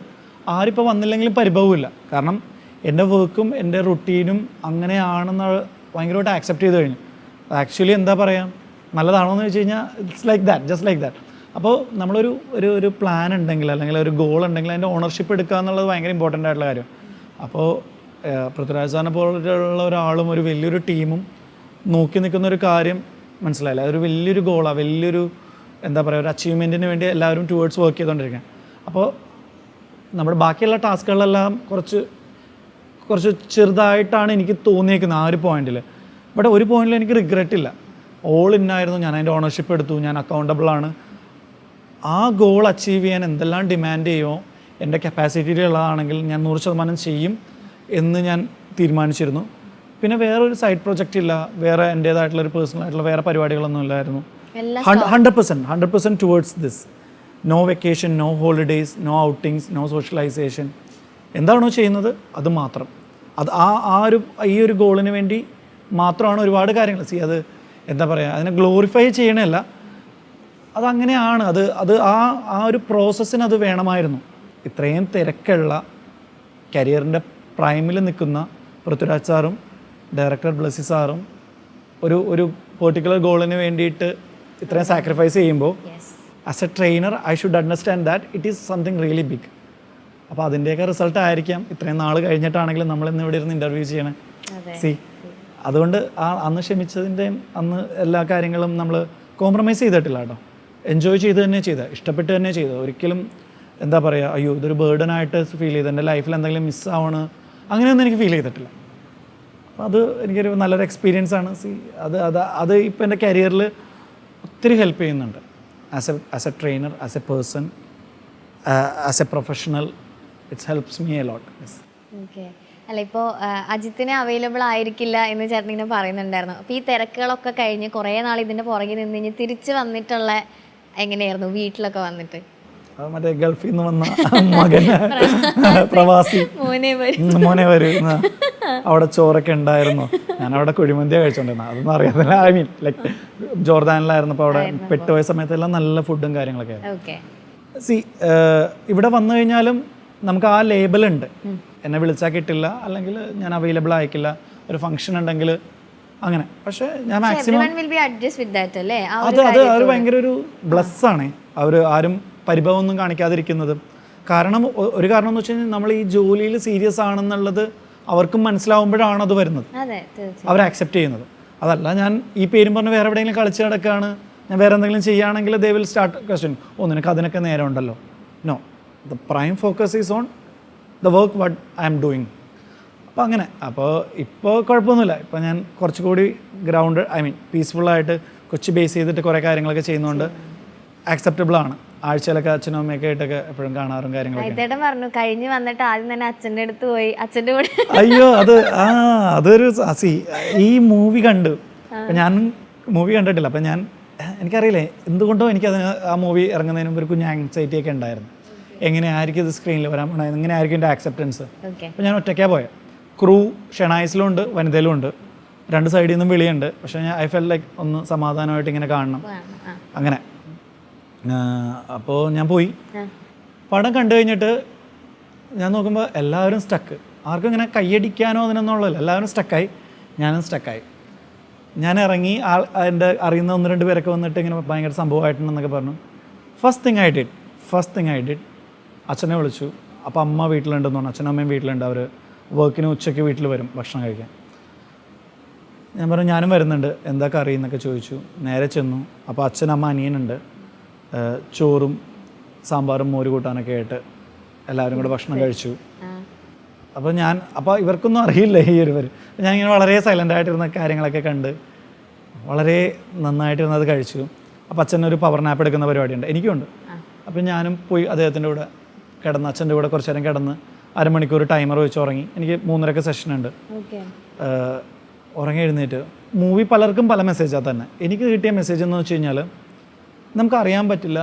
S2: ആരിപ്പോൾ വന്നില്ലെങ്കിലും പരിഭവമില്ല. കാരണം എൻ്റെ വർക്കും എൻ്റെ റുട്ടീനും അങ്ങനെയാണെന്ന് ഭയങ്കരമായിട്ട് ആക്സെപ്റ്റ് ചെയ്ത് കഴിഞ്ഞു. ആക്ച്വലി എന്താ പറയുക, നല്ലതാണോ എന്ന് വെച്ച് കഴിഞ്ഞാൽ it's like that, just like that. അപ്പോൾ നമ്മളൊരു ഒരു പ്ലാൻ ഉണ്ടെങ്കിൽ അല്ലെങ്കിൽ ഒരു ഗോൾ ഉണ്ടെങ്കിൽ അതിൻ്റെ ഓണർഷിപ്പ് എടുക്കുക എന്നുള്ളത് ഭയങ്കര ഇമ്പോർട്ടൻ്റ് ആയിട്ടുള്ള കാര്യം. അപ്പോൾ പൃഥ്വിരാജ് സാറിനെ പോലുള്ള ഒരാളും ഒരു വലിയൊരു ടീമും നോക്കി നിൽക്കുന്നൊരു കാര്യം മനസ്സിലായില്ല. അതൊരു വലിയൊരു ഗോളാണ്, വലിയൊരു എന്താ പറയുക, ഒരു അച്ചീവ്മെൻറ്റിന് വേണ്ടി എല്ലാവരും ടുവേർഡ്സ് വർക്ക് ചെയ്തുകൊണ്ടിരിക്കുകയാണ്. അപ്പോൾ നമ്മുടെ ബാക്കിയുള്ള ടാസ്കുകളെല്ലാം കുറച്ച് ചെറുതായിട്ടാണ് എനിക്ക് തോന്നിയേക്കുന്നത് ആ ഒരു പോയിന്റിൽ. ബട്ട് ഒരു പോയിന്റിൽ എനിക്ക് റിഗ്രറ്റ് ഇല്ല. ഓൾ ഇന്നായിരുന്നു, ഞാൻ അതിൻ്റെ ഓണർഷിപ്പ് എടുത്തു, ഞാൻ അക്കൗണ്ടബിളാണ്. ആ ഗോൾ അച്ചീവ് ചെയ്യാൻ എന്തെല്ലാം ഡിമാൻഡ് ചെയ്യുമോ എൻ്റെ കപ്പാസിറ്റിയിലുള്ളതാണെങ്കിൽ ഞാൻ 100% ചെയ്യും എന്ന് ഞാൻ തീരുമാനിച്ചിരുന്നു. പിന്നെ വേറൊരു സൈഡ് പ്രൊജക്റ്റ് ഇല്ല, വേറെ എൻ്റേതായിട്ടുള്ളൊരു പേഴ്സണൽ ആയിട്ടുള്ള വേറെ പരിപാടികളൊന്നും ഇല്ലായിരുന്നു. 100% towards this. No vacation, no holidays, no outings, no socialisation. എന്താണോ ചെയ്യുന്നത് അത് മാത്രം. അത് ഈ ഒരു ഗോളിന് വേണ്ടി മാത്രമാണ് ഒരുപാട് കാര്യങ്ങൾ. അത് എന്താ പറയുക, അതിനെ ഗ്ലോറിഫൈ ചെയ്യണമല്ല, അതങ്ങനെയാണ്. അത് ആ ഒരു പ്രോസസ്സിന് അത് വേണമായിരുന്നു. ഇത്രയും തിരക്കുള്ള കരിയറിൻ്റെ നിൽക്കുന്ന പൃഥ്വിരാജ് സാറും ഡയറക്ടർ ബ്ലസ്സി സാറും ഒരു പെർട്ടിക്കുലർ ഗോളിന് വേണ്ടിയിട്ട് ഇത്രയും സാക്രിഫൈസ് ചെയ്യുമ്പോൾ as a trainer I should understand that it is something really big. അപ്പോൾ അതിൻ്റെയൊക്കെ റിസൾട്ട് ആയിരിക്കാം ഇത്രയും നാൾ കഴിഞ്ഞിട്ടാണെങ്കിലും നമ്മൾ ഇന്ന് ഇവിടെ ഇരുന്ന് ഇൻ്റർവ്യൂ ചെയ്യണേ. സി അതുകൊണ്ട് അന്ന് ക്ഷമിച്ചതിൻ്റെയും അന്ന് എല്ലാ കാര്യങ്ങളും നമ്മൾ കോംപ്രമൈസ് ചെയ്തിട്ടില്ല കേട്ടോ. എൻജോയ് ചെയ്ത് തന്നെ ചെയ്തത്, ഇഷ്ടപ്പെട്ട് തന്നെ ചെയ്തത്. ഒരിക്കലും എന്താ പറയുക, അയ്യോ ഇതൊരു ബേർഡനായിട്ട് ഫീൽ ചെയ്ത് എൻ്റെ ലൈഫിൽ എന്തെങ്കിലും മിസ്സാവണം അങ്ങനെയൊന്നും എനിക്ക് ഫീൽ ചെയ്തിട്ടില്ല. അപ്പോൾ അത് എനിക്കൊരു നല്ലൊരു എക്സ്പീരിയൻസ് ആണ്. അത് ഇപ്പോൾ എൻ്റെ കരിയറിൽ ഒത്തിരി ഹെൽപ്പ് ചെയ്യുന്നുണ്ട്. As a trainer, as A person, as A professional, it's helps me a lot.
S1: Okay. അല്ല, ഇപ്പോൾ അജിത്തിന് അവൈലബിൾ ആയിരിക്കില്ല എന്ന് ചേട്ടൻ ഇങ്ങനെ പറയുന്നുണ്ടായിരുന്നു. അപ്പോൾ ഈ തിരക്കുകളൊക്കെ കഴിഞ്ഞ് കുറേ നാൾ ഇതിൻ്റെ പുറകെ നിന്ന് കഴിഞ്ഞ് തിരിച്ച് വന്നിട്ടുള്ള എങ്ങനെയായിരുന്നു വീട്ടിലൊക്കെ വന്നിട്ട്?
S2: മറ്റേ ഗൾഫിൽ നിന്ന് വന്ന മകൻ പ്രവാസി മോനെ വരും, അവിടെ ചോറൊക്കെ ഉണ്ടായിരുന്നു. ഞാൻ അവിടെ കുഴിമന്തിയാണ് കഴിച്ചോണ്ടിരുന്നത്, അതൊന്നും അറിയാത്തില്ല. I mean like ജോർദാനിലായിരുന്നു. അപ്പോൾ അവിടെ പെട്ടുപോയ സമയത്തെല്ലാം നല്ല ഫുഡും കാര്യങ്ങളൊക്കെ. ഇവിടെ വന്നു കഴിഞ്ഞാലും നമുക്ക് ആ ലേബലുണ്ട്, എന്നെ വിളിച്ചാൽ കിട്ടില്ല, അല്ലെങ്കിൽ ഞാൻ അവൈലബിൾ ആയിക്കില്ല, ഒരു ഫംഗ്ഷൻ ഉണ്ടെങ്കിൽ അങ്ങനെ. പക്ഷേ ഞാൻ മാക്സിമം അത് ഭയങ്കര ഒരു ബ്ലസ് ആണ്. അവർ ആരും പരിഭവമൊന്നും കാണിക്കാതിരിക്കുന്നത്. കാരണം ഒരു കാരണം എന്ന് വെച്ച് കഴിഞ്ഞാൽ നമ്മൾ ഈ ജോലിയിൽ സീരിയസ് ആണെന്നുള്ളത് അവർക്കും മനസ്സിലാവുമ്പോഴാണ് അത് വരുന്നത്, അവർ ആക്സെപ്റ്റ് ചെയ്യുന്നത്. അതല്ല ഞാൻ ഈ പേരും പറഞ്ഞ് വേറെ എവിടെയെങ്കിലും കളിച്ച് നടക്കുകയാണ്, ഞാൻ വേറെ എന്തെങ്കിലും ചെയ്യുകയാണെങ്കിൽ ദേ വിൽ സ്റ്റാർട്ട് ക്വസ്റ്റ്യൻ, നിനക്ക് അതിനൊക്കെ നേരം ഉണ്ടല്ലോ. No, the prime focus is on the work what I am doing. അപ്പോൾ അങ്ങനെ. അപ്പോൾ ഇപ്പോൾ കുഴപ്പമൊന്നുമില്ല. ഇപ്പോൾ ഞാൻ കുറച്ചുകൂടി ഗ്രൗണ്ട്, ഐ മീൻ പീസ്ഫുള്ളായിട്ട് കൊച്ചി ബേസ് ചെയ്തിട്ട് കുറേ കാര്യങ്ങളൊക്കെ ചെയ്യുന്നതുകൊണ്ട് ആക്സെപ്റ്റബിൾ ആണ്. ആഴ്ചയിലൊക്കെ അച്ഛനും അമ്മയൊക്കെ ആയിട്ടൊക്കെ എപ്പോഴും കാണാറും കാര്യങ്ങളൊക്കെ.
S1: പറഞ്ഞു കഴിഞ്ഞ് വന്നിട്ട് ആദ്യം തന്നെ അച്ഛൻ്റെ അടുത്ത് പോയി, അച്ഛൻ്റെ കൂടെ.
S2: അയ്യോ അതൊരു ഈ മൂവി കണ്ടു. അപ്പം ഞാൻ മൂവി കണ്ടിട്ടില്ല. അപ്പം എനിക്കറിയില്ലേ എന്തുകൊണ്ടോ എനിക്കതിന് ആ മൂവി ഇറങ്ങുന്നതിന് മുമ്പ് ഒരു കുഞ്ഞ് ആങ്സൈറ്റി ഒക്കെ ഉണ്ടായിരുന്നു. എങ്ങനെയായിരിക്കും ഇത് സ്ക്രീനിൽ വരാൻ പോണത്, എങ്ങനെയായിരിക്കും എൻ്റെ ആക്സെപ്റ്റൻസ്. അപ്പോൾ ഞാൻ ഒറ്റയ്ക്കാണ് പോയത്. ക്രൂ ഷെണായിസിലും ഉണ്ട്, വനിതയിലും ഉണ്ട്, രണ്ട് സൈഡിൽ നിന്നും വിളിയുണ്ട്. പക്ഷേ ഞാൻ ഐ ഫെൽ ലൈക്ക് ഒന്ന് സമാധാനമായിട്ട് ഇങ്ങനെ കാണണം അങ്ങനെ. അപ്പോൾ ഞാൻ പോയി പടം കണ്ടു കഴിഞ്ഞിട്ട് ഞാൻ നോക്കുമ്പോൾ എല്ലാവരും സ്റ്റക്ക്. ആർക്കും ഇങ്ങനെ കയ്യടിക്കാനോ അതിനൊന്നുള്ളതല്ല, എല്ലാവരും സ്റ്റക്കായി. ഞാനും സ്റ്റക്കായി. ഞാൻ ഇറങ്ങി, എൻ്റെ അറിയുന്ന 1-2 പേരൊക്കെ വന്നിട്ട് ഇങ്ങനെ ഭയങ്കര സംഭവമായിട്ടുണ്ടെന്നൊക്കെ പറഞ്ഞു. ഫസ്റ്റ് തിങ് ഐ ഡിഡ് അച്ഛനെ വിളിച്ചു. അപ്പോൾ അമ്മ വീട്ടിലുണ്ടെന്ന് പറഞ്ഞു, അച്ഛനും അമ്മയും വീട്ടിലുണ്ട്. അവർ വർക്കിന് ഉച്ചയ്ക്ക് വീട്ടിൽ വരും ഭക്ഷണം കഴിക്കാൻ. ഞാൻ പറഞ്ഞു ഞാനും വരുന്നുണ്ട്, എന്താ കറി എന്നൊക്കെ ചോദിച്ചു. നേരെ ചെന്നു. അപ്പോൾ അച്ഛൻ, അമ്മ, അനിയനുണ്ട്. ചോറും സാമ്പാറും മോര് കൂട്ടാനൊക്കെ ആയിട്ട് എല്ലാവരും കൂടെ ഭക്ഷണം കഴിച്ചു. അപ്പോൾ ഇവർക്കൊന്നും അറിയില്ല ഈ ഒരു പേര്. ഞാൻ ഇങ്ങനെ വളരെ സൈലൻ്റായിട്ടിരുന്ന കാര്യങ്ങളൊക്കെ കണ്ട് വളരെ നന്നായിട്ടിരുന്നത് കഴിച്ചു. അപ്പോൾ അച്ഛനൊരു പവർ നാപ്പ് എടുക്കുന്ന പരിപാടിയുണ്ട്, എനിക്കുണ്ട്. അപ്പോൾ ഞാനും പോയി അദ്ദേഹത്തിൻ്റെ കൂടെ കിടന്ന്, അച്ഛൻ്റെ കൂടെ കുറച്ച് നേരം കിടന്ന് അരമണിക്കൂർ ടൈമർ വെച്ച് ഉറങ്ങി. എനിക്ക് 3:30 സെഷനുണ്ട്. ഉറങ്ങി എഴുന്നേറ്റ് മൂവി പലർക്കും പല മെസ്സേജാണ് തന്നെ. എനിക്ക് കിട്ടിയ മെസ്സേജ് എന്ന് വെച്ച് കഴിഞ്ഞാൽ നമുക്കറിയാൻ പറ്റില്ല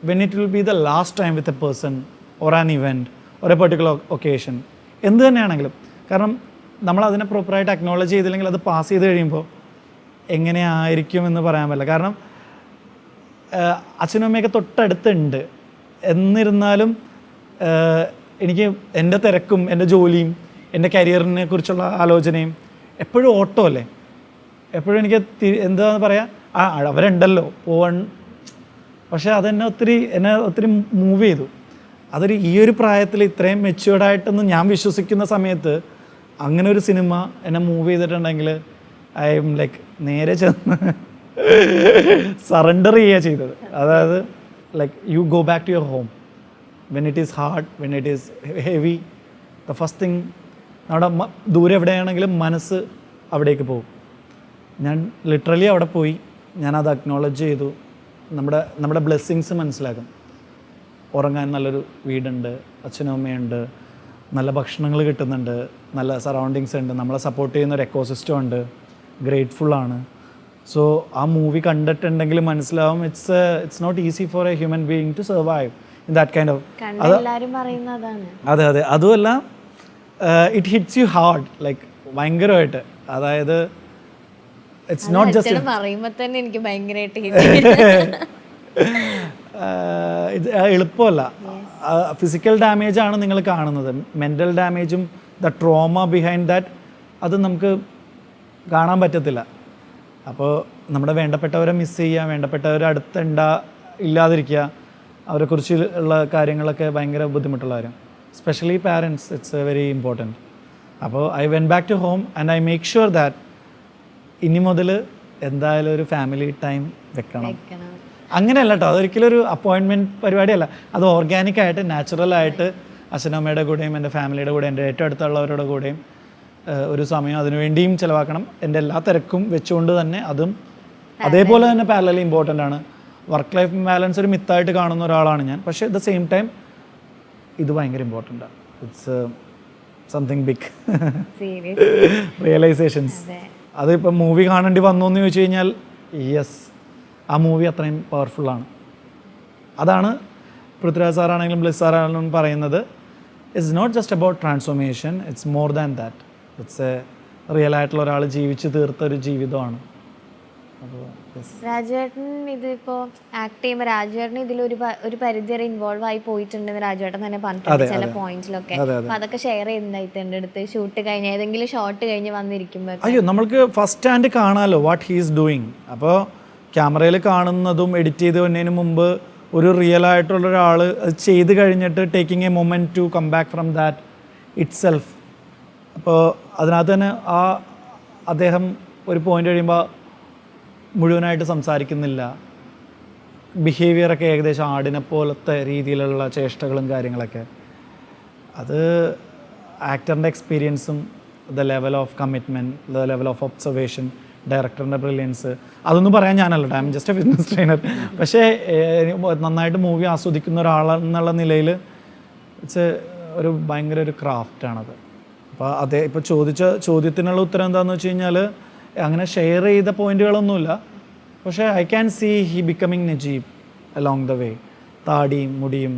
S2: when it will be the last time with a person or an event or A particular occasion, എന്ത് തന്നെയാണെങ്കിലും. കാരണം നമ്മളതിനെ പ്രോപ്പറായിട്ട് അക്നോളജ് ചെയ്തില്ലെങ്കിൽ അത് പാസ് ചെയ്ത് കഴിയുമ്പോൾ എങ്ങനെയായിരിക്കും എന്ന് പറയാൻ പറ്റില്ല. കാരണം അച്ഛനും അമ്മയൊക്കെ തൊട്ടടുത്തുണ്ട്. എന്നിരുന്നാലും എനിക്ക് എൻ്റെ തിരക്കും എൻ്റെ ജോലിയും എൻ്റെ കരിയറിനെ കുറിച്ചുള്ള ആലോചനയും എപ്പോഴും ഓട്ടോ അല്ലേ. എപ്പോഴും എനിക്ക് എന്താന്ന് പറയുക, അവരുണ്ടല്ലോ പോവാൻ. പക്ഷേ അതെന്നെ ഒത്തിരി മൂവ് ചെയ്തു. ഈ ഒരു പ്രായത്തിൽ ഇത്രയും മെച്യൂർഡായിട്ടൊന്നും ഞാൻ വിശ്വസിക്കുന്ന സമയത്ത് അങ്ങനെ ഒരു സിനിമ എന്നെ മൂവ് ചെയ്തിട്ടുണ്ടെങ്കിൽ ഐ എം ലൈക്ക് നേരെ ചെന്ന് സറണ്ടർ ചെയ്യുക ചെയ്തത്. അതായത് like you go back to your home when it is hard, when it is heavy. The first thing, നമ്മുടെ ദൂരെ എവിടെയാണെങ്കിലും മനസ്സ് അവിടേക്ക് പോകും. ഞാൻ ലിറ്ററലി അവിടെ പോയി, ഞാനത് അക്നോളജ് ചെയ്തു. നമ്മുടെ ബ്ലെസ്സിങ്സ് മനസ്സിലാക്കും. ഉറങ്ങാൻ നല്ലൊരു വീടുണ്ട്, അച്ഛനും അമ്മയുണ്ട്, നല്ല ഭക്ഷണങ്ങൾ കിട്ടുന്നുണ്ട്, നല്ല സറൗണ്ടിങ്സ് ഉണ്ട്, നമ്മളെ സപ്പോർട്ട് ചെയ്യുന്ന ഒരു എക്കോസിസ്റ്റം ഉണ്ട്, ഗ്രേറ്റ്ഫുള്ളാണ്. സോ ആ മൂവി കണ്ടിട്ടുണ്ടെങ്കിൽ മനസ്സിലാവും it's not easy for a human being to survive in that kind of. അതെ. അതുമല്ല it hits you hard, like ഭയങ്കരമായിട്ട്. അതായത് ഇറ്റ്സ് നോട്ട് ജസ്റ്റ് എളുപ്പമല്ല. ഫിസിക്കൽ ഡാമേജാണ് നിങ്ങൾ കാണുന്നത്, മെൻ്റൽ ഡാമേജും ദ ട്രോമ ബിഹൈൻഡ് ദാറ്റ് അത് നമുക്ക് കാണാൻ പറ്റത്തില്ല. അപ്പോൾ നമ്മുടെ വേണ്ടപ്പെട്ടവരെ മിസ് ചെയ്യുക, വേണ്ടപ്പെട്ടവരെ ഇല്ലാതിരിക്കുക, അവരെക്കുറിച്ച് ഉള്ള കാര്യങ്ങളൊക്കെ ഭയങ്കര ബുദ്ധിമുട്ടുള്ള കാര്യം. Specially parents, it's very important. അപ്പോൾ I went back to home and I make sure that ഇനി മുതൽ എന്തായാലും ഒരു ഫാമിലി ടൈം വെക്കണം.
S1: വെക്കണം.
S2: അങ്ങനെയല്ല കേട്ടോ, അതൊരിക്കലും ഒരു അപ്പോയിൻമെൻറ്റ് പരിപാടിയല്ല. അത് ഓർഗാനിക്കായിട്ട് നാച്ചുറലായിട്ട് അച്ഛനമ്മയുടെ കൂടെയും എൻ്റെ ഫാമിലിയുടെ കൂടെ എൻ്റെ ഏറ്റവും അടുത്തുള്ളവരുടെ കൂടെയും ഒരു സമയം അതിനു വേണ്ടിയും ചിലവാക്കണം. എൻ്റെ എല്ലാ തിരക്കും വെച്ചുകൊണ്ട് തന്നെ അതും അതേപോലെ തന്നെ പാരലലി ഇമ്പോർട്ടൻ്റ് ആണ്. വർക്ക് ലൈഫ് ബാലൻസ് ഒരു മിത്തായിട്ട് കാണുന്ന ഒരാളാണ് ഞാൻ. പക്ഷേ അറ്റ് ദ സെയിം ടൈം ഇത് ഭയങ്കര ഇമ്പോർട്ടൻ്റ് ആണ്. It's something big realisations. അതിപ്പോൾ മൂവി കാണേണ്ടി വന്നു എന്ന് ചോദിച്ചു കഴിഞ്ഞാൽ യെസ്, ആ മൂവി അത്രയും പവർഫുള്ളാണ്. അതാണ് പൃഥ്വിരാജ് സാറാണെങ്കിലും ബ്ലിസ് സാറാണെങ്കിലും പറയുന്നത്. It's not just about transformation, it's more than that. It's a real ആയിട്ടുള്ള ഒരാൾ ജീവിച്ച് തീർത്ത ഒരു ജീവിതമാണ്. അപ്പോൾ
S1: രാജുവേട്ടൻ ഇതിപ്പോൾ ആക്ട് ചെയ്യുമ്പോൾ രാജുവേട്ടൻ ഇതിലൊരു പരിധി വരെ ഇൻവോൾവ് ആയി പോയിട്ടുണ്ടെന്ന് രാജുവേട്ടൻ തന്നെ പറഞ്ഞിട്ടുണ്ട് ചില പോയിന്റ്സിലൊക്കെ. അപ്പോൾ അതൊക്കെ ഷെയർ ചെയ്യുന്നതായിട്ട് എൻ്റെ അടുത്ത് ഷൂട്ട് കഴിഞ്ഞ് ഏതെങ്കിലും ഷോട്ട് കഴിഞ്ഞ് വന്നിരിക്കുമ്പോൾ
S2: അയ്യോ, നമ്മൾക്ക് ഫസ്റ്റ് ഹാൻഡ് കാണാമല്ലോ വാട്ട് ഹീ ഈസ് ഡൂയിങ്. അപ്പോൾ ക്യാമറയിൽ കാണുന്നതും എഡിറ്റ് ചെയ്ത് വരുന്നതിന് മുമ്പ് ഒരു റിയൽ ആയിട്ടുള്ള ഒരാൾ അത് ചെയ്ത് കഴിഞ്ഞിട്ട് taking a moment to come back from that itself. അപ്പോൾ അതിനകത്ത് തന്നെ അദ്ദേഹം ഒരു പോയിന്റ് കഴിയുമ്പോൾ മുഴുവനായിട്ട് സംസാരിക്കുന്നില്ല. ബിഹേവിയറൊക്കെ ഏകദേശം ആടിനെ പോലത്തെ രീതിയിലുള്ള ചേഷ്ടകളും കാര്യങ്ങളൊക്കെ. അത് ആക്ടറിൻ്റെ എക്സ്പീരിയൻസും the level of commitment, the level of observation, ഡയറക്ടറിൻ്റെ ബ്രില്യൻസ്, അതൊന്നും പറയാൻ ഞാനല്ല, I am just a fitness trainer. പക്ഷേ നന്നായിട്ട് മൂവി ആസ്വദിക്കുന്ന ഒരാളെന്നുള്ള നിലയിൽ ഇറ്റ്സ് ഒരു ഭയങ്കര ഒരു ക്രാഫ്റ്റാണത്. അപ്പോൾ ഇപ്പോൾ ചോദ്യത്തിനുള്ള ഉത്തരം എന്താണെന്ന് വെച്ച് കഴിഞ്ഞാൽ അങ്ങനെ ഷെയർ ചെയ്ത പോയിന്റുകളൊന്നുമില്ല. പക്ഷേ I can see he becoming Najeeb along the way. താടിയും മുടിയും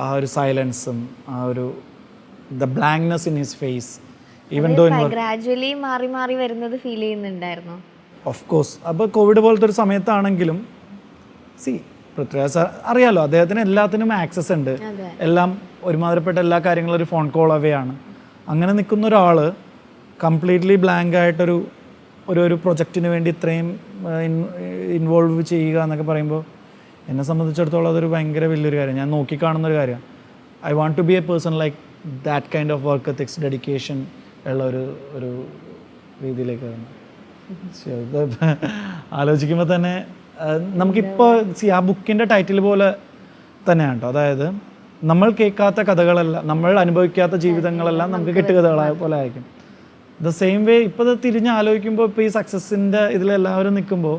S2: ആ ഒരു സൈലൻസും ആ ഒരു the blankness in his face even though
S1: gradually മാറി മാറി വരുന്നത് ഫീൽ ചെയ്യുന്നുണ്ടായിരുന്നു.
S2: Of course. അപ്പോൾ കോവിഡ് പോലത്തെ ഒരു സമയത്താണെങ്കിലും പൃഥ്വിരാജ് സാർ അറിയാലോ, അദ്ദേഹത്തിന് എല്ലാത്തിനും ആക്സസ് ഉണ്ട്. എല്ലാം ഒരുമാതിരിപ്പെട്ട എല്ലാ കാര്യങ്ങളും ഒരു ഫോൺ കോൾ അവേ ആണ്. അങ്ങനെ നിൽക്കുന്ന ഒരാൾ കംപ്ലീറ്റ്ലി ബ്ലാങ്ക് ആയിട്ടൊരു ഒരു പ്രൊജക്റ്റിന് വേണ്ടി ഇത്രയും ഇൻവോൾവ് ചെയ്യുക എന്നൊക്കെ പറയുമ്പോൾ എന്നെ സംബന്ധിച്ചിടത്തോളം അതൊരു ഭയങ്കര വലിയൊരു കാര്യം, ഞാൻ നോക്കിക്കാണുന്നൊരു കാര്യമാണ്. I want to be a person like that kind of work ethics, dedication ഉള്ള ഒരു രീതിയിലേക്ക് വരുന്നത്. ആലോചിക്കുമ്പോൾ തന്നെ നമുക്കിപ്പോൾ ആ ബുക്കിൻ്റെ ടൈറ്റിൽ പോലെ തന്നെയാണ് കേട്ടോ. അതായത് നമ്മൾ കേൾക്കാത്ത കഥകളെല്ലാം, നമ്മൾ അനുഭവിക്കാത്ത ജീവിതങ്ങളെല്ലാം നമുക്ക് കെട്ടുകഥകളായ പോലെ ആയിരിക്കും. ദ സെയിം വേ ഇപ്പോൾ ഇത് തിരിഞ്ഞ് ആലോചിക്കുമ്പോൾ ഇപ്പോൾ ഈ സക്സസിൻ്റെ ഇതിലെല്ലാവരും നിൽക്കുമ്പോൾ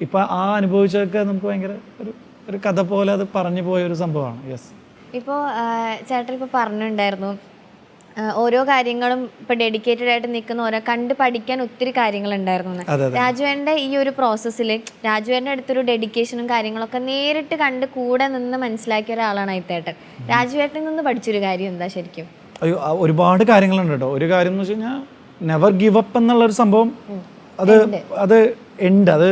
S2: ഇപ്പോൾ ആ അനുഭവിച്ചതൊക്കെ നമുക്ക് ഭയങ്കര ഒരു കഥ പോലെ അത് പറഞ്ഞു പോയൊരു സംഭവമാണ്. യെസ്.
S1: ഇപ്പോൾ ചേട്ടൻ ഇപ്പോൾ പറഞ്ഞിട്ടുണ്ടായിരുന്നു ഓരോ കാര്യങ്ങളും ഇപ്പോൾ ഡെഡിക്കേറ്റഡ് ആയിട്ട് നിൽക്കുന്ന ഓരോ കണ്ട് പഠിക്കാൻ ഒത്തിരി കാര്യങ്ങളുണ്ടായിരുന്നു. രാജുവേട്ടൻ്റെ ഈ ഒരു പ്രോസസ്സിൽ രാജുവേട്ടൻ്റെ അടുത്തൊരു ഡെഡിക്കേഷനും കാര്യങ്ങളൊക്കെ നേരിട്ട് കണ്ട് കൂടെ നിന്ന് മനസ്സിലാക്കിയ ഒരാളാണ് അയിത്തേട്ടൻ. രാജുവേട്ടനിൽ നിന്ന് പഠിച്ചൊരു കാര്യം എന്താ ശരിക്കും?
S2: അയ്യോ, ഒരുപാട് കാര്യങ്ങളുണ്ട് കേട്ടോ. ഒരു കാര്യം എന്ന് വെച്ച് കഴിഞ്ഞാൽ നെവർ ഗിവ് അപ്പ് എന്നുള്ളൊരു സംഭവം അത് ഉണ്ട്. അത്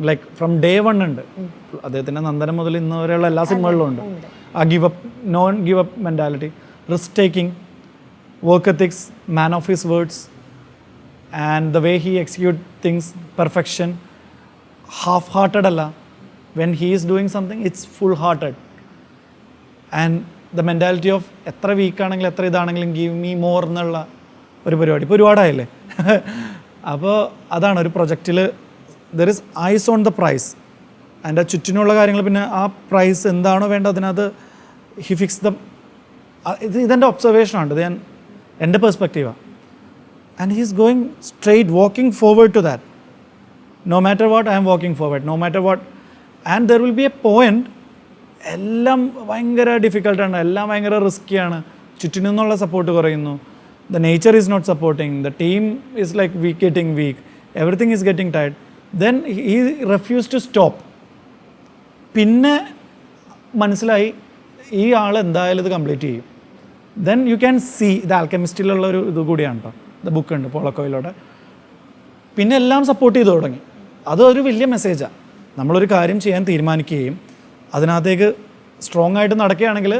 S2: ലൈക്ക് ഫ്രം ഡേ വൺ ഉണ്ട്. അദ്ദേഹത്തിൻ്റെ നന്ദനം മുതൽ ഇന്ന് വരെയുള്ള എല്ലാ സിനിമകളിലും ഉണ്ട് ആ give up, non give up mentality, risk taking, work ethics, man of his words, and the way he execute things, perfection, half-hearted alla. When he is doing something, it's full-hearted. And the mentality of എത്ര week ആണെങ്കിലും എത്ര ഇതാണെങ്കിലും give me more എന്നുള്ള ഒരു പരിപാടി ഇപ്പോൾ ഒരുപാടായില്ലേ. അപ്പോൾ അതാണ് ഒരു പ്രൊജക്റ്റിൽ there is eyes on the prize. അതിൻ്റെ ചുറ്റിനുള്ള കാര്യങ്ങൾ, പിന്നെ ആ പ്രൈസ് എന്താണോ വേണ്ടത് അതിനകത്ത് ഹി ഫിക്സ് ദ. ഇതെൻ്റെ ഒബ്സർവേഷനാണ്, ഇത് ഞാൻ എൻ്റെ പെർസ്പെക്റ്റീവാണ്. And he is going straight, walking forward to that. No matter what I am walking forward, no matter what. And there will be a point എല്ലാം ഭയങ്കര ഡിഫിക്കൽട്ടാണ്, എല്ലാം ഭയങ്കര റിസ്ക്കിയാണ്, ചുറ്റിൽ നിന്നുള്ള സപ്പോർട്ട് കുറയുന്നു, the nature is not supporting, the team is like getting weak, everything is getting tired. Then he refuse to stop. പിന്നെ മനസ്സിലായി ഈ ആൾ എന്തായാലും ഇത് കംപ്ലീറ്റ് ചെയ്യും. ദെൻ യു ക്യാൻ സീ ഇത് ആൽക്കെമിസ്റ്റിലുള്ള ഒരു ഇത് കൂടിയാണ് കേട്ടോ, ദ ബുക്ക് ഉണ്ട് പോളക്കോയിലൂടെ. പിന്നെ എല്ലാം സപ്പോർട്ട് ചെയ്ത് തുടങ്ങി. അതൊരു വലിയ മെസ്സേജാണ്. നമ്മളൊരു കാര്യം ചെയ്യാൻ തീരുമാനിക്കുകയും അതിനകത്തേക്ക് സ്ട്രോങ് ആയിട്ട് നടക്കുകയാണെങ്കിൽ